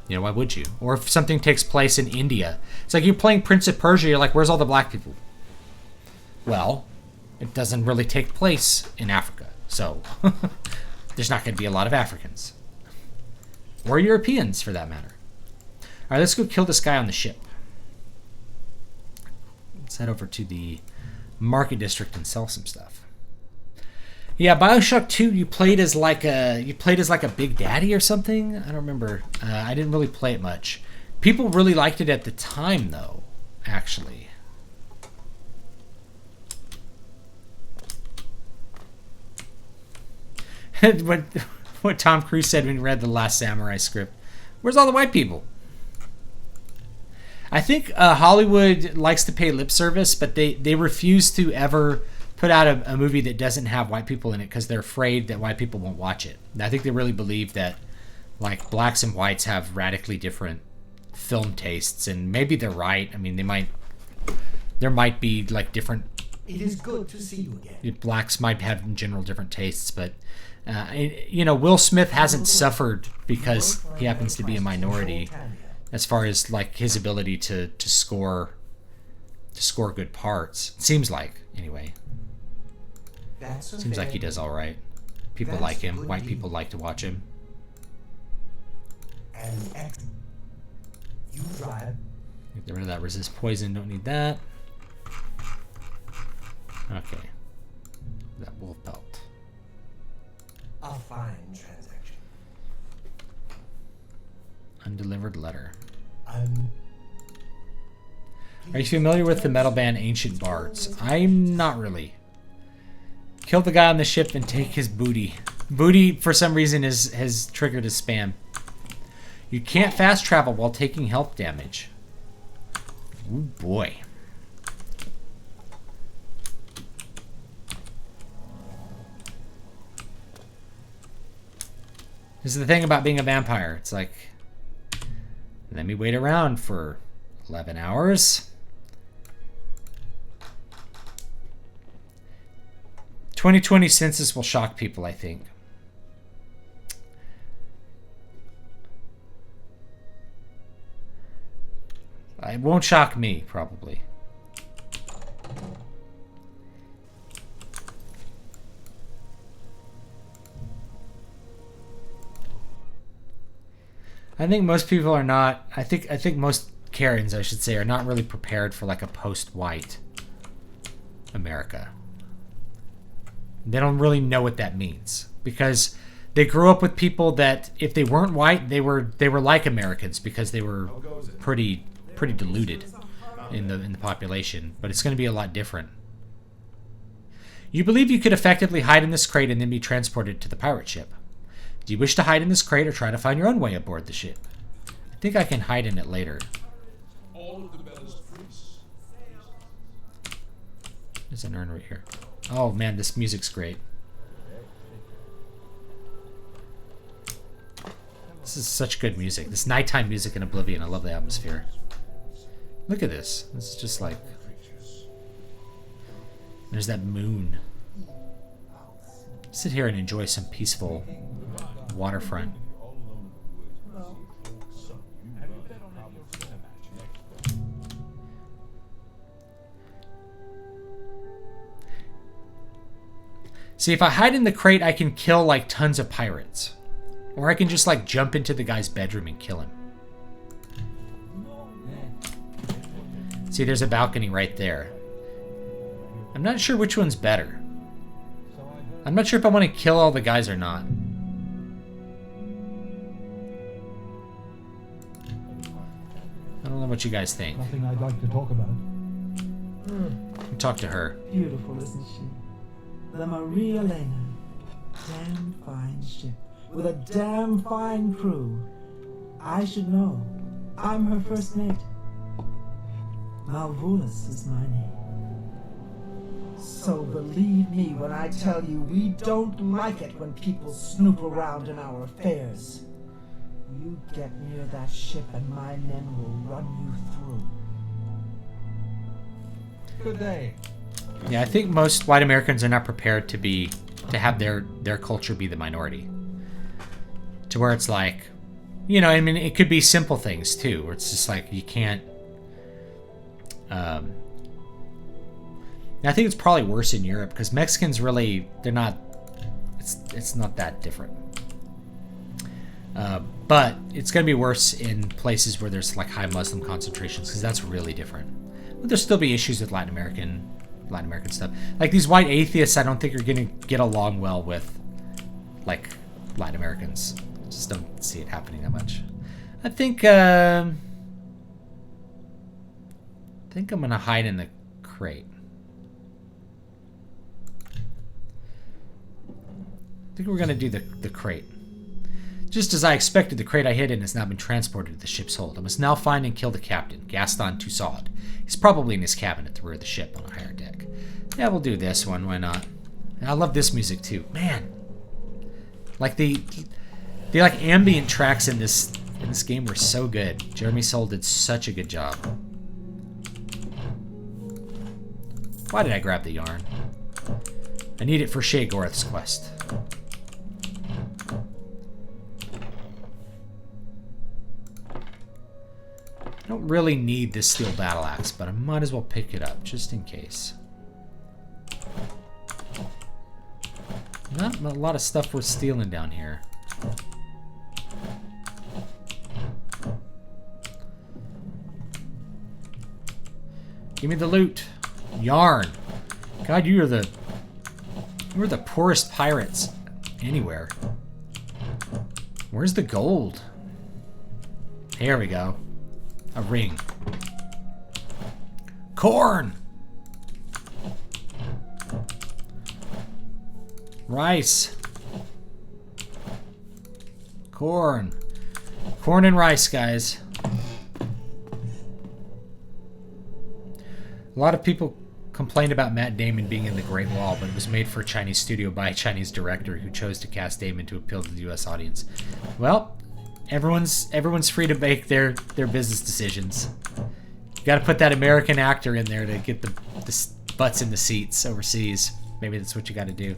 You know, why would you? Or if something takes place in India. It's like you're playing Prince of Persia, you're like, where's all the black people? Well, it doesn't really take place in Africa. So, there's not going to be a lot of Africans. Or Europeans, for that matter. Alright, let's go kill this guy on the ship. Let's head over to the market district and sell some stuff. Yeah, BioShock 2, you played as like a Big Daddy or something. I don't remember. I didn't really play it much. People really liked it at the time, though. Actually. what Tom Cruise said when he read The Last Samurai script. Where's all the white people? I think Hollywood likes to pay lip service, but they refuse to ever put out a movie that doesn't have white people in it because they're afraid that white people won't watch it. I think they really believe that like blacks and whites have radically different film tastes, and maybe they're right. I mean, there might be like different... It is good to see you again. Blacks might have in general different tastes, but you know, Will Smith hasn't suffered because he happens to be a minority. As far as like his ability to score good parts, it seems like anyway. Seems like he does all right. People like him. White people like to watch him. And you drive. Get rid of that resist poison. Don't need that. Okay. That wolf pelt. A fine transaction. Undelivered letter. Are you familiar with the metal band Ancient Bards? I'm not really. Kill the guy on the ship and take his booty. Booty, for some reason, has triggered a spam. You can't fast travel while taking health damage. Ooh, boy. This is the thing about being a vampire. It's like, let me wait around for 11 hours. 2020 census will shock people, I think. It won't shock me, probably. I think most people are not. I think most Karens, I should say, are not really prepared for like a post-white America. They don't really know what that means because they grew up with people that if they weren't white, they were like Americans because they were pretty diluted in the population. But it's going to be a lot different. You believe you could effectively hide in this crate and then be transported to the pirate ship. Do you wish to hide in this crate or try to find your own way aboard the ship? I think I can hide in it later. All of the Bella's priests. There's an urn right here. Oh man, this music's great. This is such good music. This nighttime music in Oblivion. I love the atmosphere. Look at this. This is just like... There's that moon. Sit here and enjoy some peaceful waterfront. See, if I hide in the crate, I can kill like tons of pirates. Or I can just like jump into the guy's bedroom and kill him. See, there's a balcony right there. I'm not sure which one's better. I'm not sure if I want to kill all the guys or not. I don't know what you guys think. Nothing I'd like to talk about. Talk to her. Beautiful, isn't she? The Maria Elena. Damn fine ship. With a damn fine crew. I should know. I'm her first mate. Malvolus is my name. So believe me when I tell you we don't like it when people snoop around in our affairs. You get near that ship and my men will run you through. Good day. Yeah, I think most white Americans are not prepared to have their culture be the minority. To where it's like, you know, I mean, it could be simple things too, where it's just like you can't. I think it's probably worse in Europe because Mexicans really, they're not. It's not that different. But it's going to be worse in places where there's like high Muslim concentrations because that's really different. But there'll still be issues with Latin American stuff. Like these white atheists, I don't think are going to get along well with like Latin Americans. Just don't see it happening that much. I think I'm gonna hide in the crate. I think we're gonna do the crate. Just as I expected, the crate I hid in has now been transported to the ship's hold. I must now find and kill the captain, Gaston Toussaint. He's probably in his cabin at the rear of the ship on a higher deck. Yeah, we'll do this one. Why not? And I love this music too, man. Like the like ambient tracks in this game were so good. Jeremy Soule did such a good job. Why did I grab the yarn? I need it for Shay Gorth's quest. I don't really need this steel battle axe, but I might as well pick it up just in case. Not a lot of stuff worth stealing down here. Give me the loot. Yarn. God, you're the poorest pirates anywhere. Where's the gold? Here we go. A ring. Corn. Rice. Corn. Corn and rice, guys. A lot of people complained about Matt Damon being in The Great Wall, but it was made for a Chinese studio by a Chinese director who chose to cast Damon to appeal to the U.S. audience. Well, everyone's free to make their business decisions. You got to put that American actor in there to get the butts in the seats overseas. Maybe that's what you got to do.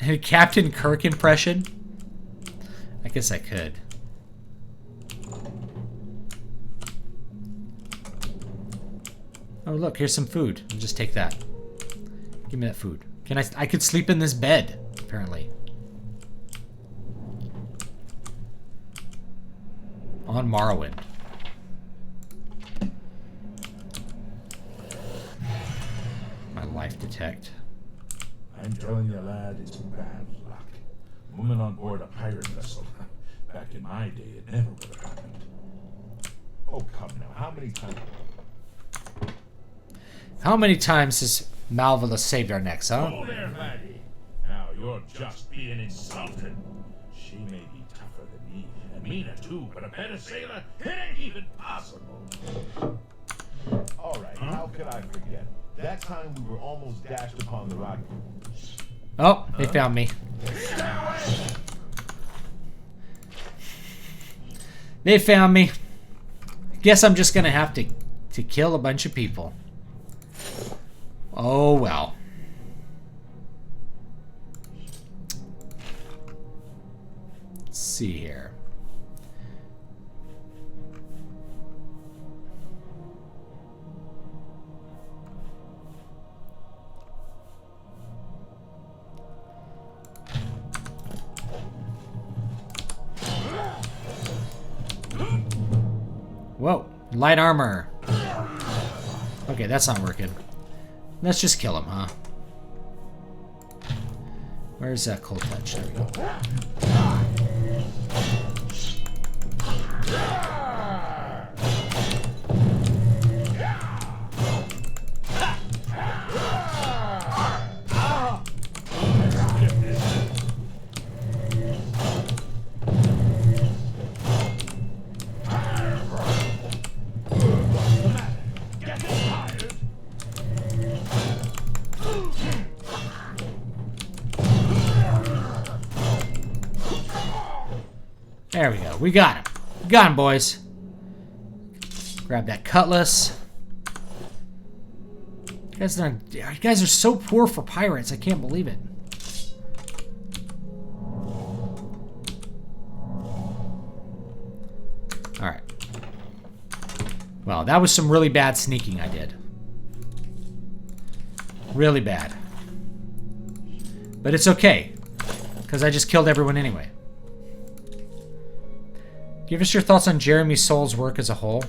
A Captain Kirk impression? I guess I could. Oh, look, here's some food. I'll just take that. Give me that food. I could sleep in this bed, apparently. On Morrowind. a life detect. I'm telling you, lad, it's bad luck. Woman on board a pirate vessel. Back in my day, it never would have happened. Oh, come now. How many times? How many times has Malvola saved our necks, huh? Oh, there, laddie. Now you're just being insulted. She may be tougher than me, and meaner too, but a better sailor, it ain't even possible. All right, how could I forget? That time we were almost dashed upon the rock. Oh, they found me. They found me. Guess I'm just gonna have to kill a bunch of people. Oh well. Let's see here. Whoa, light armor. Okay, that's not working. Let's just kill him, huh? Where's that cold touch? There we go. There we go. We got him. We got him, boys. Grab that cutlass. You guys are so poor for pirates. I can't believe it. All right. Well, that was some really bad sneaking I did. Really bad. But it's okay, because I just killed everyone anyway. Give us your thoughts on Jeremy Soul's work as a whole.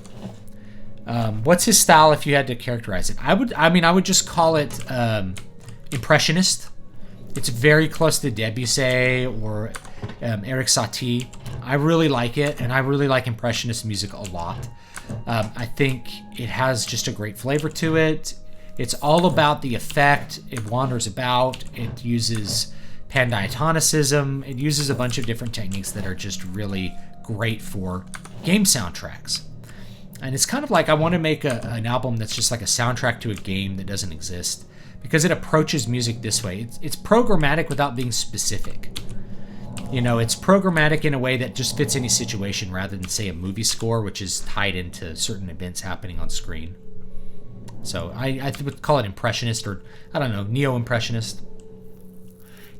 What's his style if you had to characterize it? I would just call it impressionist. It's very close to Debussy or Eric Satie. I really like it, and I really like impressionist music a lot. I think it has just a great flavor to it. It's all about the effect. It wanders about. It uses pandiatonicism. It uses a bunch of different techniques that are just really great for game soundtracks. And it's kind of like I want to make an album that's just like a soundtrack to a game that doesn't exist, because it approaches music this way. It's programmatic without being specific. You know, it's programmatic in a way that just fits any situation rather than, say, a movie score, which is tied into certain events happening on screen. So I would call it impressionist, or I don't know, neo-impressionist.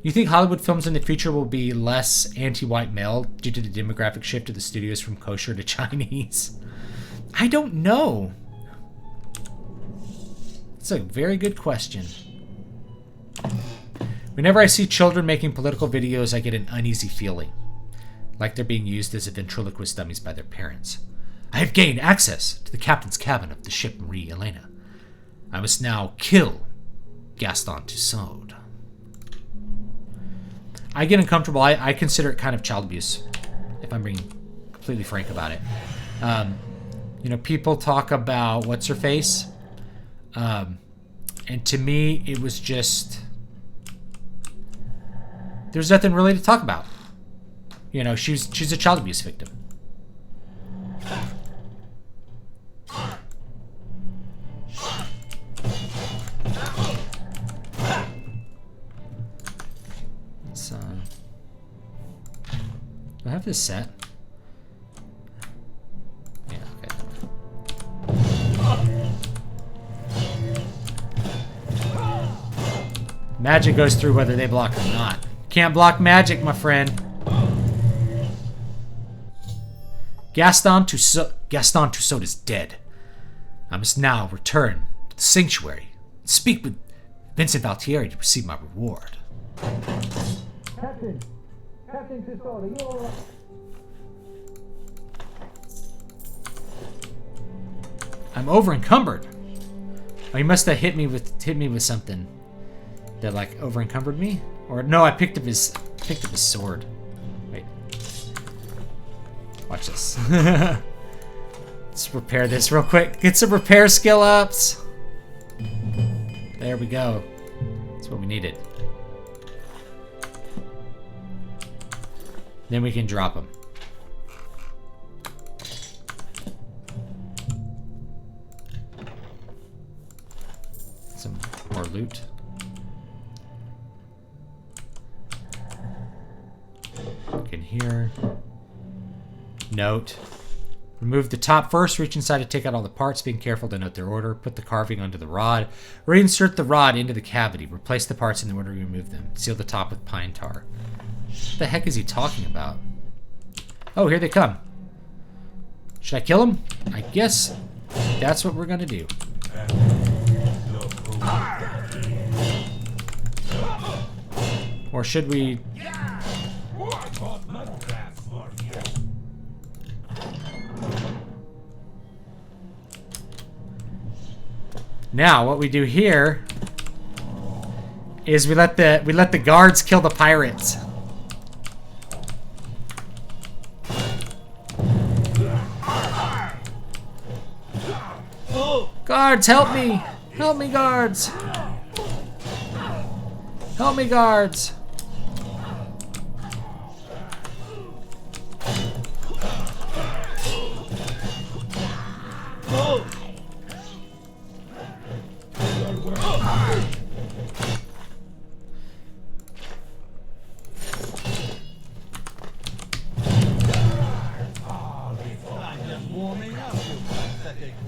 You think Hollywood films in the future will be less anti-white male due to the demographic shift of the studios from kosher to Chinese? I don't know. It's a very good question. Whenever I see children making political videos, I get an uneasy feeling, like they're being used as ventriloquist dummies by their parents. I have gained access to the captain's cabin of the ship Marie Elena. I must now kill Gaston Tussaud. I get uncomfortable. I consider it kind of child abuse, if I'm being completely frank about it. You know, people talk about what's her face, and to me, it was just, there's nothing really to talk about. You know, she's a child abuse victim. Do I have this set? Yeah, okay. Magic goes through whether they block or not. Can't block magic, my friend. Gaston Tussaud is dead. I must now return to the sanctuary and speak with Vincent Valtieri to receive my reward. Captain Tussaud, are you all right? I'm over encumbered. Oh, he must have hit me with something that like over encumbered me, or no, I picked up his sword. Wait, watch this. Let's repair this real quick. Get some repair skill ups. There we go. That's what we needed. Then we can drop them. Some more loot. Look in here. Note. Remove the top first. Reach inside to take out all the parts, being careful to note their order. Put the carving under the rod. Reinsert the rod into the cavity. Replace the parts in the order you remove them. Seal the top with pine tar. What the heck is he talking about? Oh, here they come. Should I kill him? I guess that's what we're gonna do. Or should we... Now, what we do here is we let the guards kill the pirates. Guards, help me! Help me, guards! Help me, guards!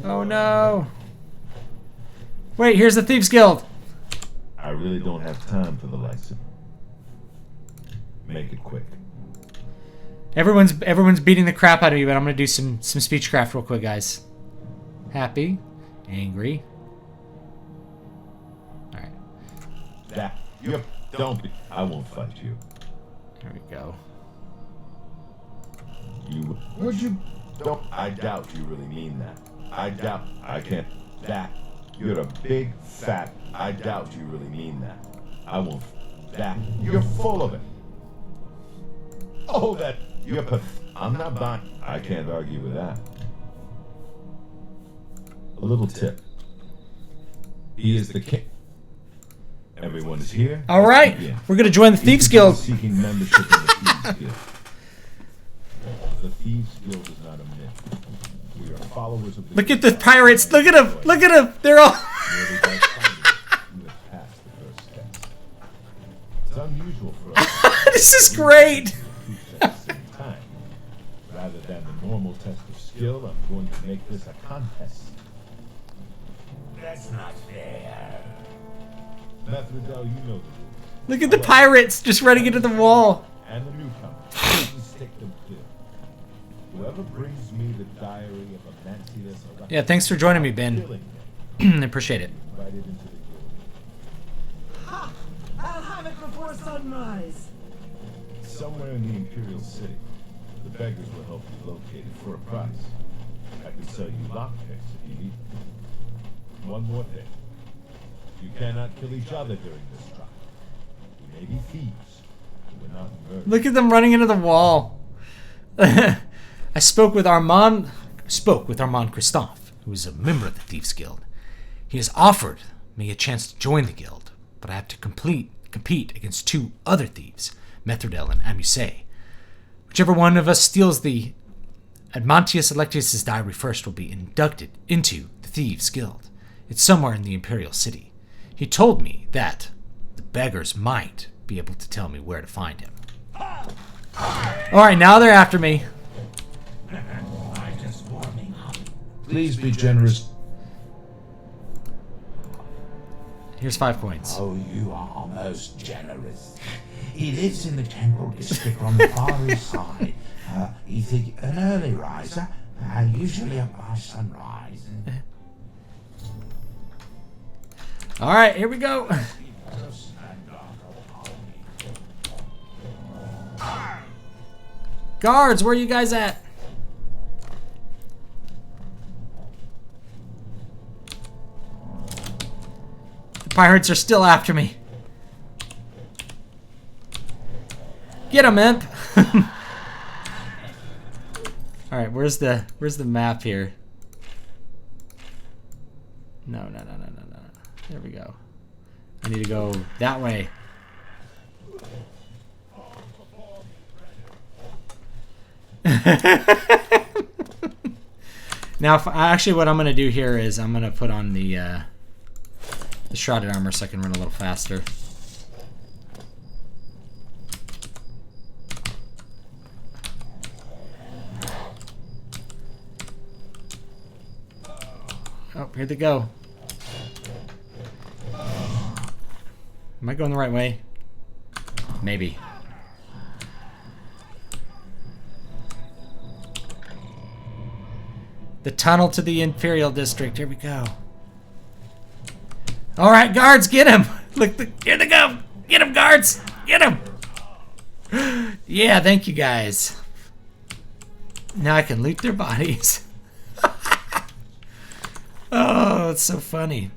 Oh no! Wait, here's the Thieves Guild! I really don't have time for the likes of... Make it quick. Everyone's beating the crap out of me, but I'm gonna do some speechcraft real quick, guys. Happy, angry. Alright. That. Yep. Don't be. I won't fight you. There we go. You. Would you? Don't. I doubt you really mean that. I doubt. I can't. That. You're a big, fat. I doubt you really mean that. I won't. That. You're full of it. Oh, that. You're. I'm not buying. I can't argue with that. A little tip. He is the king. Everyone is here. All right, we're gonna join the Thieves Guild. Seeking membership in the Thieves Guild. The Thieves Guild is not a myth. We are followers of the... Look at the pirates. Look at them. Look at them. They're all... You have passed the first test. It's unusual for us. This is great. At the same time. Rather than the normal test of skill, I'm going to make this a contest. That's not fair. Methridel, you know the rules. Look at the pirates just running into the wall. And the newcomer. Please take them clear. Whoever brings me the diary of a Mantius... Yeah, thanks for joining me, Ben. I appreciate it. Invited into the guild. Ha! I'll have it before sunrise. Somewhere in the Imperial City. The beggars will help you locate it for a price. I can sell you lockpicks if you need them. One more thing. You cannot kill each other during this trial. We may be thieves, but we're not murderers. Look at them running into the wall. I spoke with Armand Christophe, who is a member of the Thieves Guild. He has offered me a chance to join the guild, but I have to compete against two other thieves, Methridel and Amusé. Whichever one of us steals the Admontius Electius' diary first will be inducted into the Thieves Guild. It's somewhere in the Imperial City. He told me that the beggars might be able to tell me where to find him. Alright, now they're after me. I'm just warming up. Please be generous. Here's 5 coins. Oh, you are most generous. He lives in the Temple District on the far east side. He's an early riser, usually up by sunrise. Alright, here we go. Guards, where are you guys at? Pirates are still after me. Get him, imp. All right, where's the map here? No. There we go. I need to go that way. Now, actually, what I'm gonna do here is I'm gonna put on the shrouded armor so I can run a little faster. Oh, here they go. Am I going the right way? Maybe. The tunnel to the Imperial District. Here we go. All right, guards, get him! Look, here they go. Get him, guards! Get him! Yeah, thank you, guys. Now I can loot their bodies. Oh, it's so funny.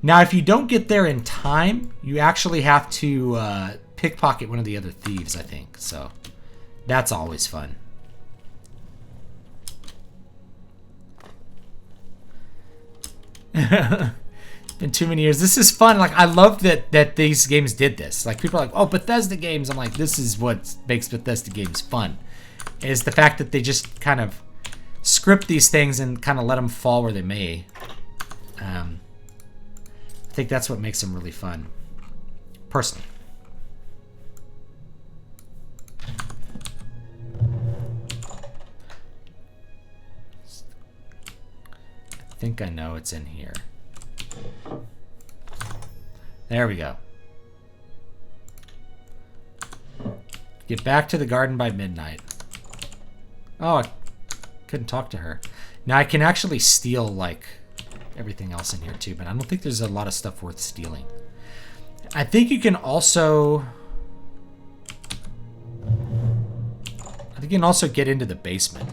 Now, if you don't get there in time, you actually have to pickpocket one of the other thieves, I think. So, that's always fun. It's been too many years. This is fun. Like, I love that these games did this. Like, people are like, oh, Bethesda games. I'm like, this is what makes Bethesda games fun. Is the fact that they just kind of script these things and kind of let them fall where they may. I think that's what makes them really fun. Personally. I think I know it's in here. There we go. Get back to the garden by midnight. Oh, I couldn't talk to her. Now I can actually steal, like, everything else in here too, but I don't think there's a lot of stuff worth stealing. I think you can also... I think you can also get into the basement.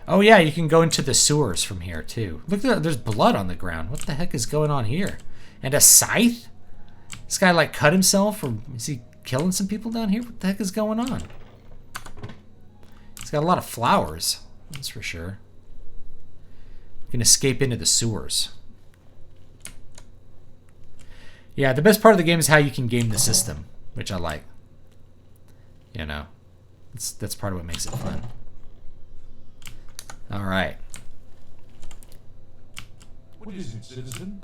Oh yeah, you can go into the sewers from here too. Look, there's blood on the ground. What the heck is going on here? And a scythe? This guy like cut himself, or is he killing some people down here? What the heck is going on? He's got a lot of flowers, that's for sure. You can escape into the sewers. Yeah, the best part of the game is how you can game the system, which I like. You know, that's part of what makes it fun. All right. What is it, citizen?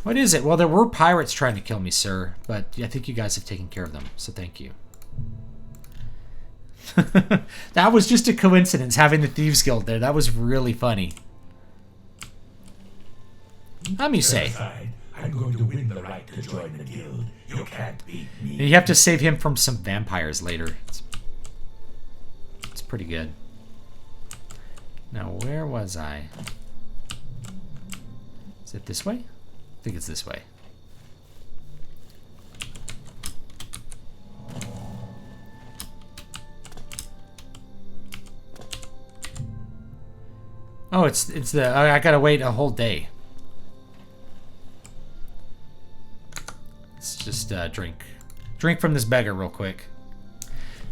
What is it? Well, there were pirates trying to kill me, sir, but I think you guys have taken care of them, so thank you. That was just a coincidence, having the Thieves Guild there. That was really funny. Let me say. I'm going to win the right to join the guild. You can't beat me. And you have to save him from some vampires later. It's pretty good. Now, where was I? Is it this way? I think it's this way. Oh, it's the... I gotta wait a whole day. Let's just drink. Drink from this beggar real quick.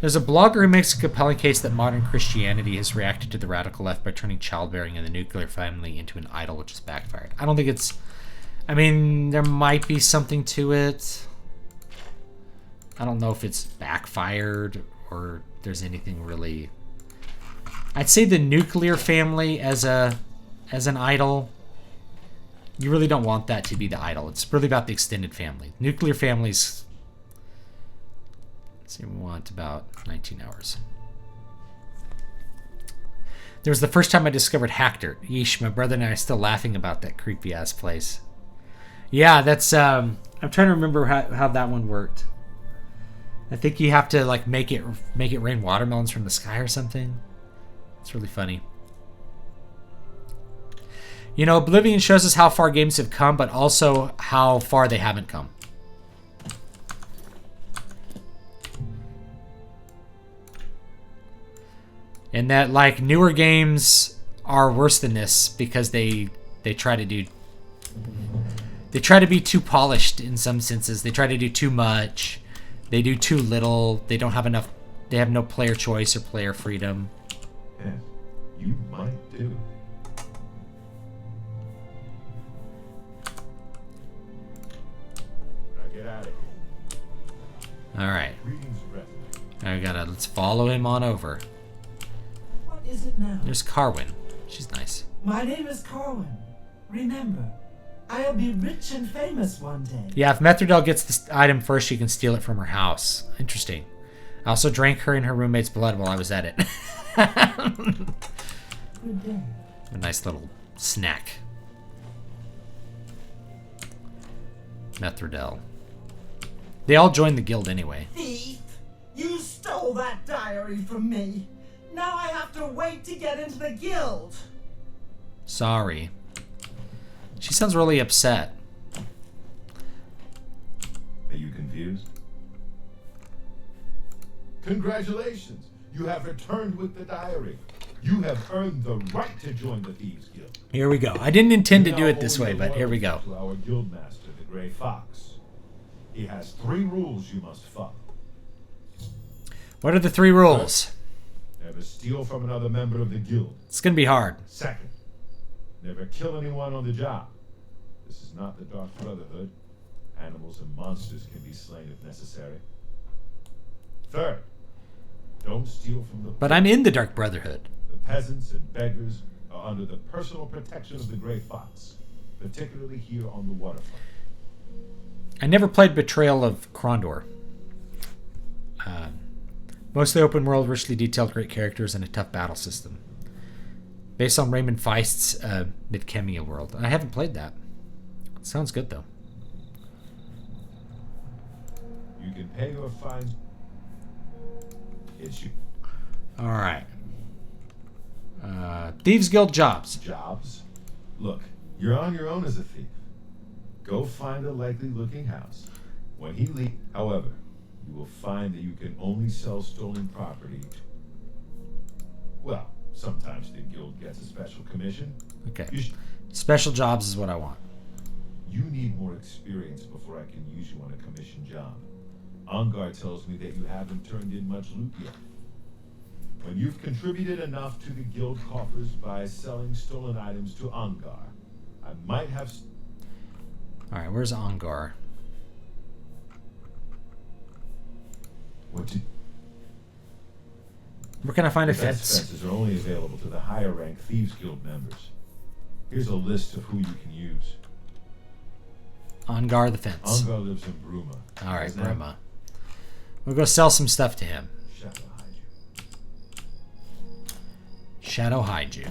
There's a blogger who makes a compelling case that modern Christianity has reacted to the radical left by turning childbearing and the nuclear family into an idol, which has backfired. I don't think it's... I mean, there might be something to it. I don't know if it's backfired or there's anything really... I'd say the nuclear family as an idol, you really don't want that to be the idol. It's really about the extended family. Nuclear families... So we want about 19 hours. There was the first time I discovered Hackdirt. Yeesh, my brother and I are still laughing about that creepy ass place. Yeah, that's I'm trying to remember how that one worked. I think you have to like make it rain watermelons from the sky or something. It's really funny. You know, Oblivion shows us how far games have come, but also how far they haven't come. And that, like, newer games are worse than this because they try to do... They try to be too polished in some senses. They try to do too much. They do too little. They don't have enough... They have no player choice or player freedom. Yes, you might do. Now get out of here. Alright. Greetings, brethren. Let's follow him on over. What is it now? There's Carwyn. She's nice. My name is Corwin. Remember, I'll be rich and famous one day. Yeah, if Metherdell gets this item first, she can steal it from her house. Interesting. I also drank her and her roommate's blood while I was at it. Good day. A nice little snack. Metherdell. They all joined the guild anyway. Thief! You stole that diary from me. Now I have to wait to get into the guild. Sorry. She sounds really upset. Are you confused? Congratulations! You have returned with the diary. You have earned the right to join the Thieves Guild. Here we go. I didn't intend to You do now it this owe way, your but here we go. loyalty to our guildmaster, the Grey Fox. He has 3 rules you must follow. What are the 3 rules? Never steal from another member of the guild. It's gonna be hard. Second, never kill anyone on the job. This is not the Dark Brotherhood. Animals and monsters can be slain if necessary. Third, don't steal from the But I'm in the Dark Brotherhood. The peasants and beggars are under the personal protection of the Grey Fox, particularly here on the waterfront. I never played Betrayal of Krondor. Mostly open world, richly detailed, great characters, and a tough battle system. Based on Raymond Feist's Midkemia world. I haven't played that. Sounds good, though. You can pay your fine. It's you. Alright. Thieves Guild jobs. Jobs? Look, you're on your own as a thief. Go find a likely-looking house. When he leaves, however, you will find that you can only sell stolen property. Well, sometimes the guild gets a special commission. Okay. Special jobs is what I want. You need more experience before I can use you on a commission job. Ongar tells me that you haven't turned in much loot yet. When you've contributed enough to the guild coffers by selling stolen items to Ongar, I might have... Alright, where's Ongar? Where can I find a fence? Fences are only available to the higher rank Thieves Guild members. Here's a list of who you can use. Ongar the fence. Ongar lives in Bruma. Alright, Bruma. We'll go sell some stuff to him. Shadow hide you.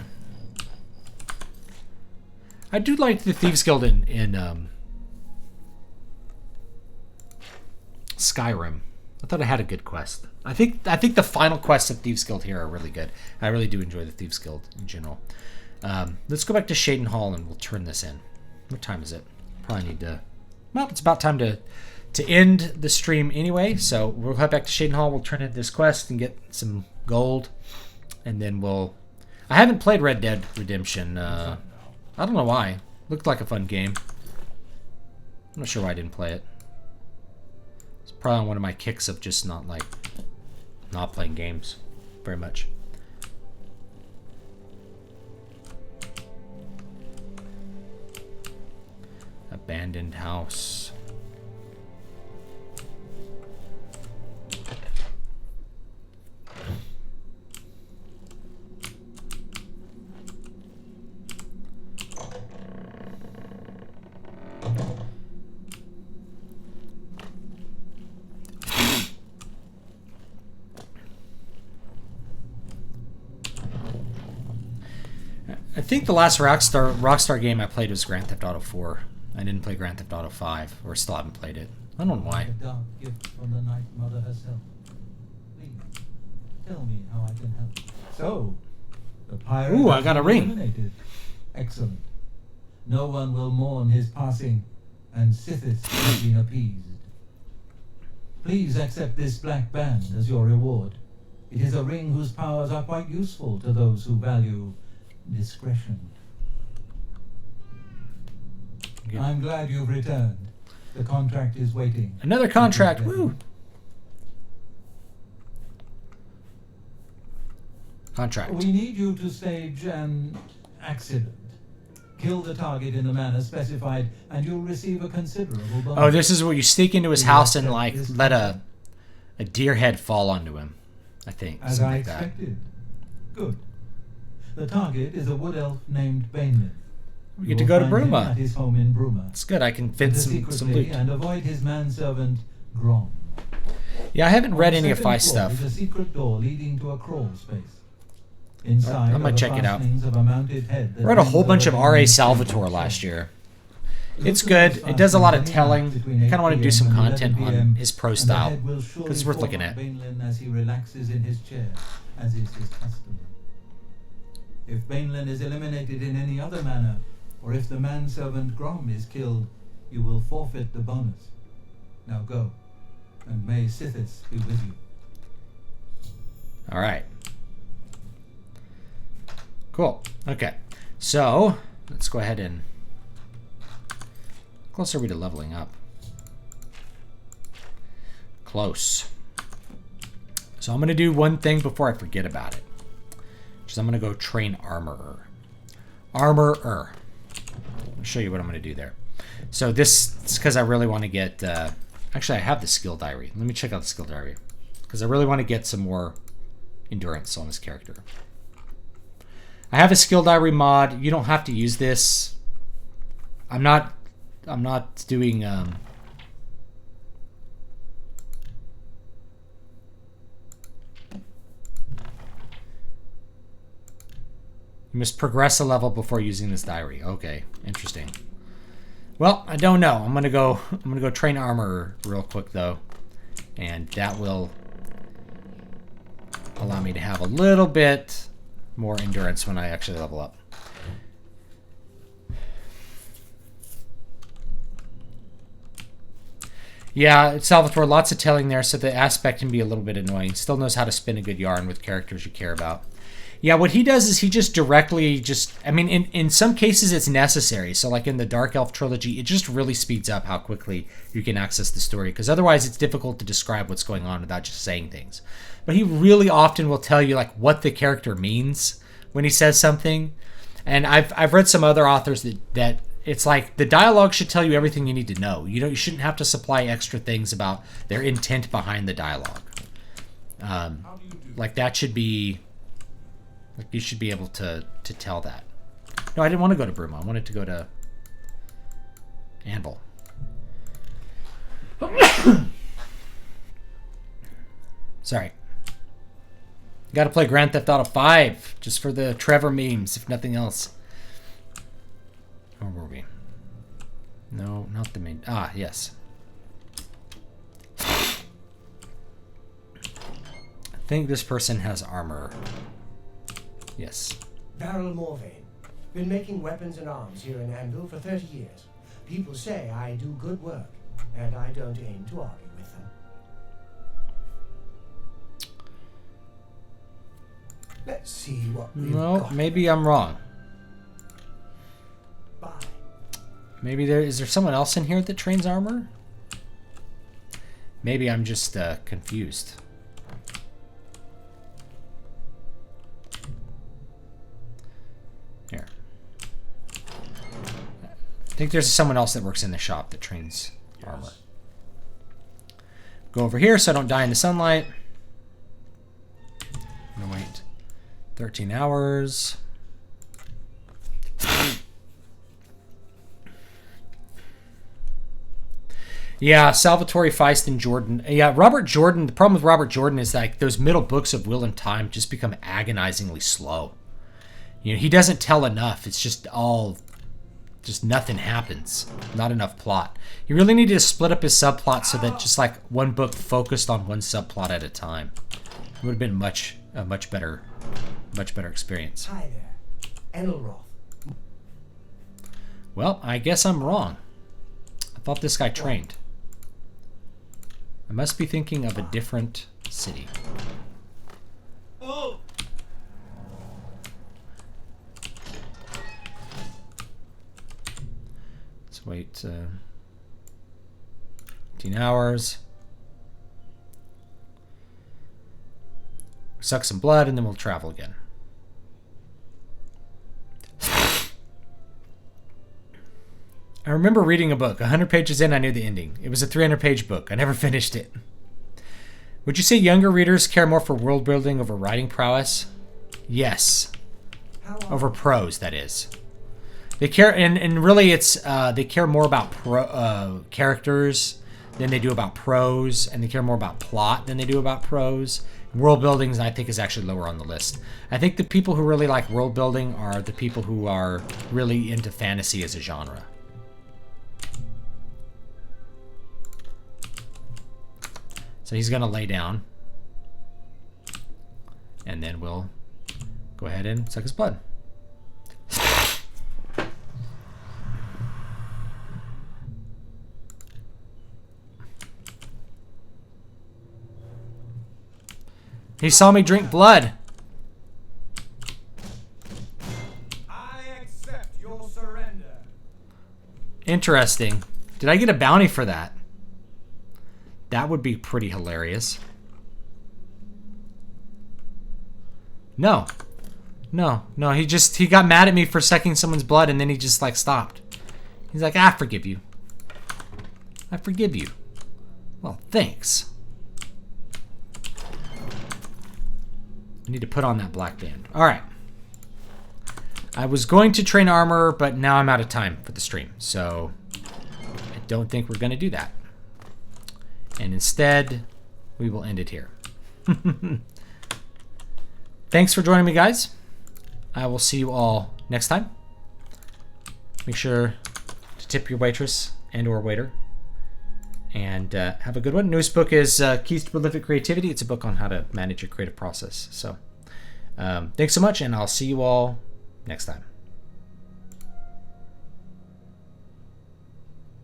I do like the Thieves Guild in Skyrim. I thought it had a good quest. I think the final quests of Thieves Guild here are really good. I really do enjoy the Thieves Guild in general. Let's go back to Shaden Hall and we'll turn this in. What time is it? Probably need to... Well, it's about time to end the stream anyway. So we'll head back to Shaden Hall. We'll turn in this quest and get some gold. And then we'll... I haven't played Red Dead Redemption. I don't know why. Looked like a fun game. I'm not sure why I didn't play it. It's probably one of my kicks of just not playing games very much. Abandoned house. I think the last Rockstar game I played was Grand Theft Auto 4. I didn't play Grand Theft Auto 5, or still haven't played it. I don't know why. A dark gift from the Night Mother herself. Please, tell me how I can help. So, the pirate Ooh, I got a ring. eliminated. Excellent. no one will mourn his passing, and Sithis has been appeased. Please accept this black band as your reward. It is a ring whose powers are quite useful to those who value discretion. Okay. I'm glad you've returned. The contract is waiting. Another contract, woo! Contract. We need you to stage an accident. Kill the target in the manner specified, and you'll receive a considerable bonus. Oh, this is where you sneak into his house and like let a deer head fall onto him. I think. As Something I like that. expected. Good. The target is a wood elf named Bainlin. We get to go to Bruma. At his home in Bruma. It's good. I can fit some loot. And avoid his manservant Grom. Yeah, I haven't read On any the of second Feist floor stuff. is a secret door leading to a crawl space. Inside I'm gonna are the check it out. fastenings of a mounted head that I read a whole hangs bunch of over R.A. the Salvatore last year. It's good. It does a lot of telling. I kind of want to do some content on his pro style. It's worth looking at. Bainlin as he relaxes in his chair, as is his custom. If Bainlin is eliminated in any other manner, or if the manservant Grom is killed, you will forfeit the bonus. Now go, and may Sithis be with you. All right. Cool. Okay. So let's go ahead and. Close are we to leveling up? Close. So I'm going to do one thing before I forget about it. Which is I'm going to go train Armorer. Armorer. I'll show you what I'm going to do there. So this is because I really want to get... actually, I have the skill diary. Let me check out the skill diary. Because I really want to get some more endurance on this character. I have a skill diary mod. You don't have to use this. I'm not doing you must progress a level before using this diary. Okay, interesting. Well, I don't know. I'm gonna go train Armor real quick though, and that will allow me to have a little bit more endurance when I actually level up. Yeah, Salvatore, lots of telling there, so the aspect can be a little bit annoying. Still knows how to spin a good yarn with characters you care about. Yeah, what he does is he just directly I mean, in some cases it's necessary. So like in the Dark Elf trilogy, it just really speeds up how quickly you can access the story, because otherwise it's difficult to describe what's going on without just saying things. But he really often will tell you like what the character means when he says something. And I've read some other authors that it's like the dialogue should tell you everything you need to know. You shouldn't have to supply extra things about their intent behind the dialogue. Like that should be, like you should be able to tell that. No, I didn't want to go to Bruma. I wanted to go to Anvil. Sorry. Got to play Grand Theft Auto 5 just for the Trevor memes, if nothing else. Where were we? No, not the main. Ah, yes. I think this person has armor. Yes. Darrell Morvain. Been making weapons and arms here in Anvil for 30 years. People say I do good work, and I don't aim to argue with them. Let's see what we've got. Maybe I'm wrong. Bye. Maybe is there someone else in here that trains armor? Maybe I'm just confused. Here. I think there's someone else that works in the shop that trains armor. Go over here so I don't die in the sunlight. I'm gonna wait 13 hours. Yeah, Salvatore, Feist, and Jordan. Yeah, Robert Jordan, the problem with Robert Jordan is like those middle books of Will and Time just become agonizingly slow. You know, he doesn't tell enough. It's just nothing happens. Not enough plot. You really need to split up his subplot so that just like one book focused on one subplot at a time. It would have been a much better experience. Hi there. Enelroth. Well, I guess I'm wrong. I thought this guy trained. I must be thinking of a different city. Oh! Let's wait 18 hours. Suck some blood and then we'll travel again. I remember reading a book. 100 pages in, I knew the ending. It was a 300-page book. I never finished it. Would you say younger readers care more for world building over writing prowess? Yes. Over prose, that is. They care, and really, it's they care more about characters than they do about prose, and they care more about plot than they do about prose. World building, I think, is actually lower on the list. I think the people who really like world building are the people who are really into fantasy as a genre. So he's going to lay down. And then we'll go ahead and suck his blood. He saw me drink blood. I accept your surrender. Interesting. Did I get a bounty for that? That would be pretty hilarious. No. No. He got mad at me for sucking someone's blood and then he just like stopped. He's like, I forgive you. I forgive you. Well, thanks. I need to put on that black band. Alright. I was going to train armor, but now I'm out of time for the stream. So I don't think we're going to do that. And instead, we will end it here. Thanks for joining me, guys. I will see you all next time. Make sure to tip your waitress and or waiter. And have a good one. Newest book is Keys to Prolific Creativity. It's a book on how to manage your creative process. So thanks so much, and I'll see you all next time.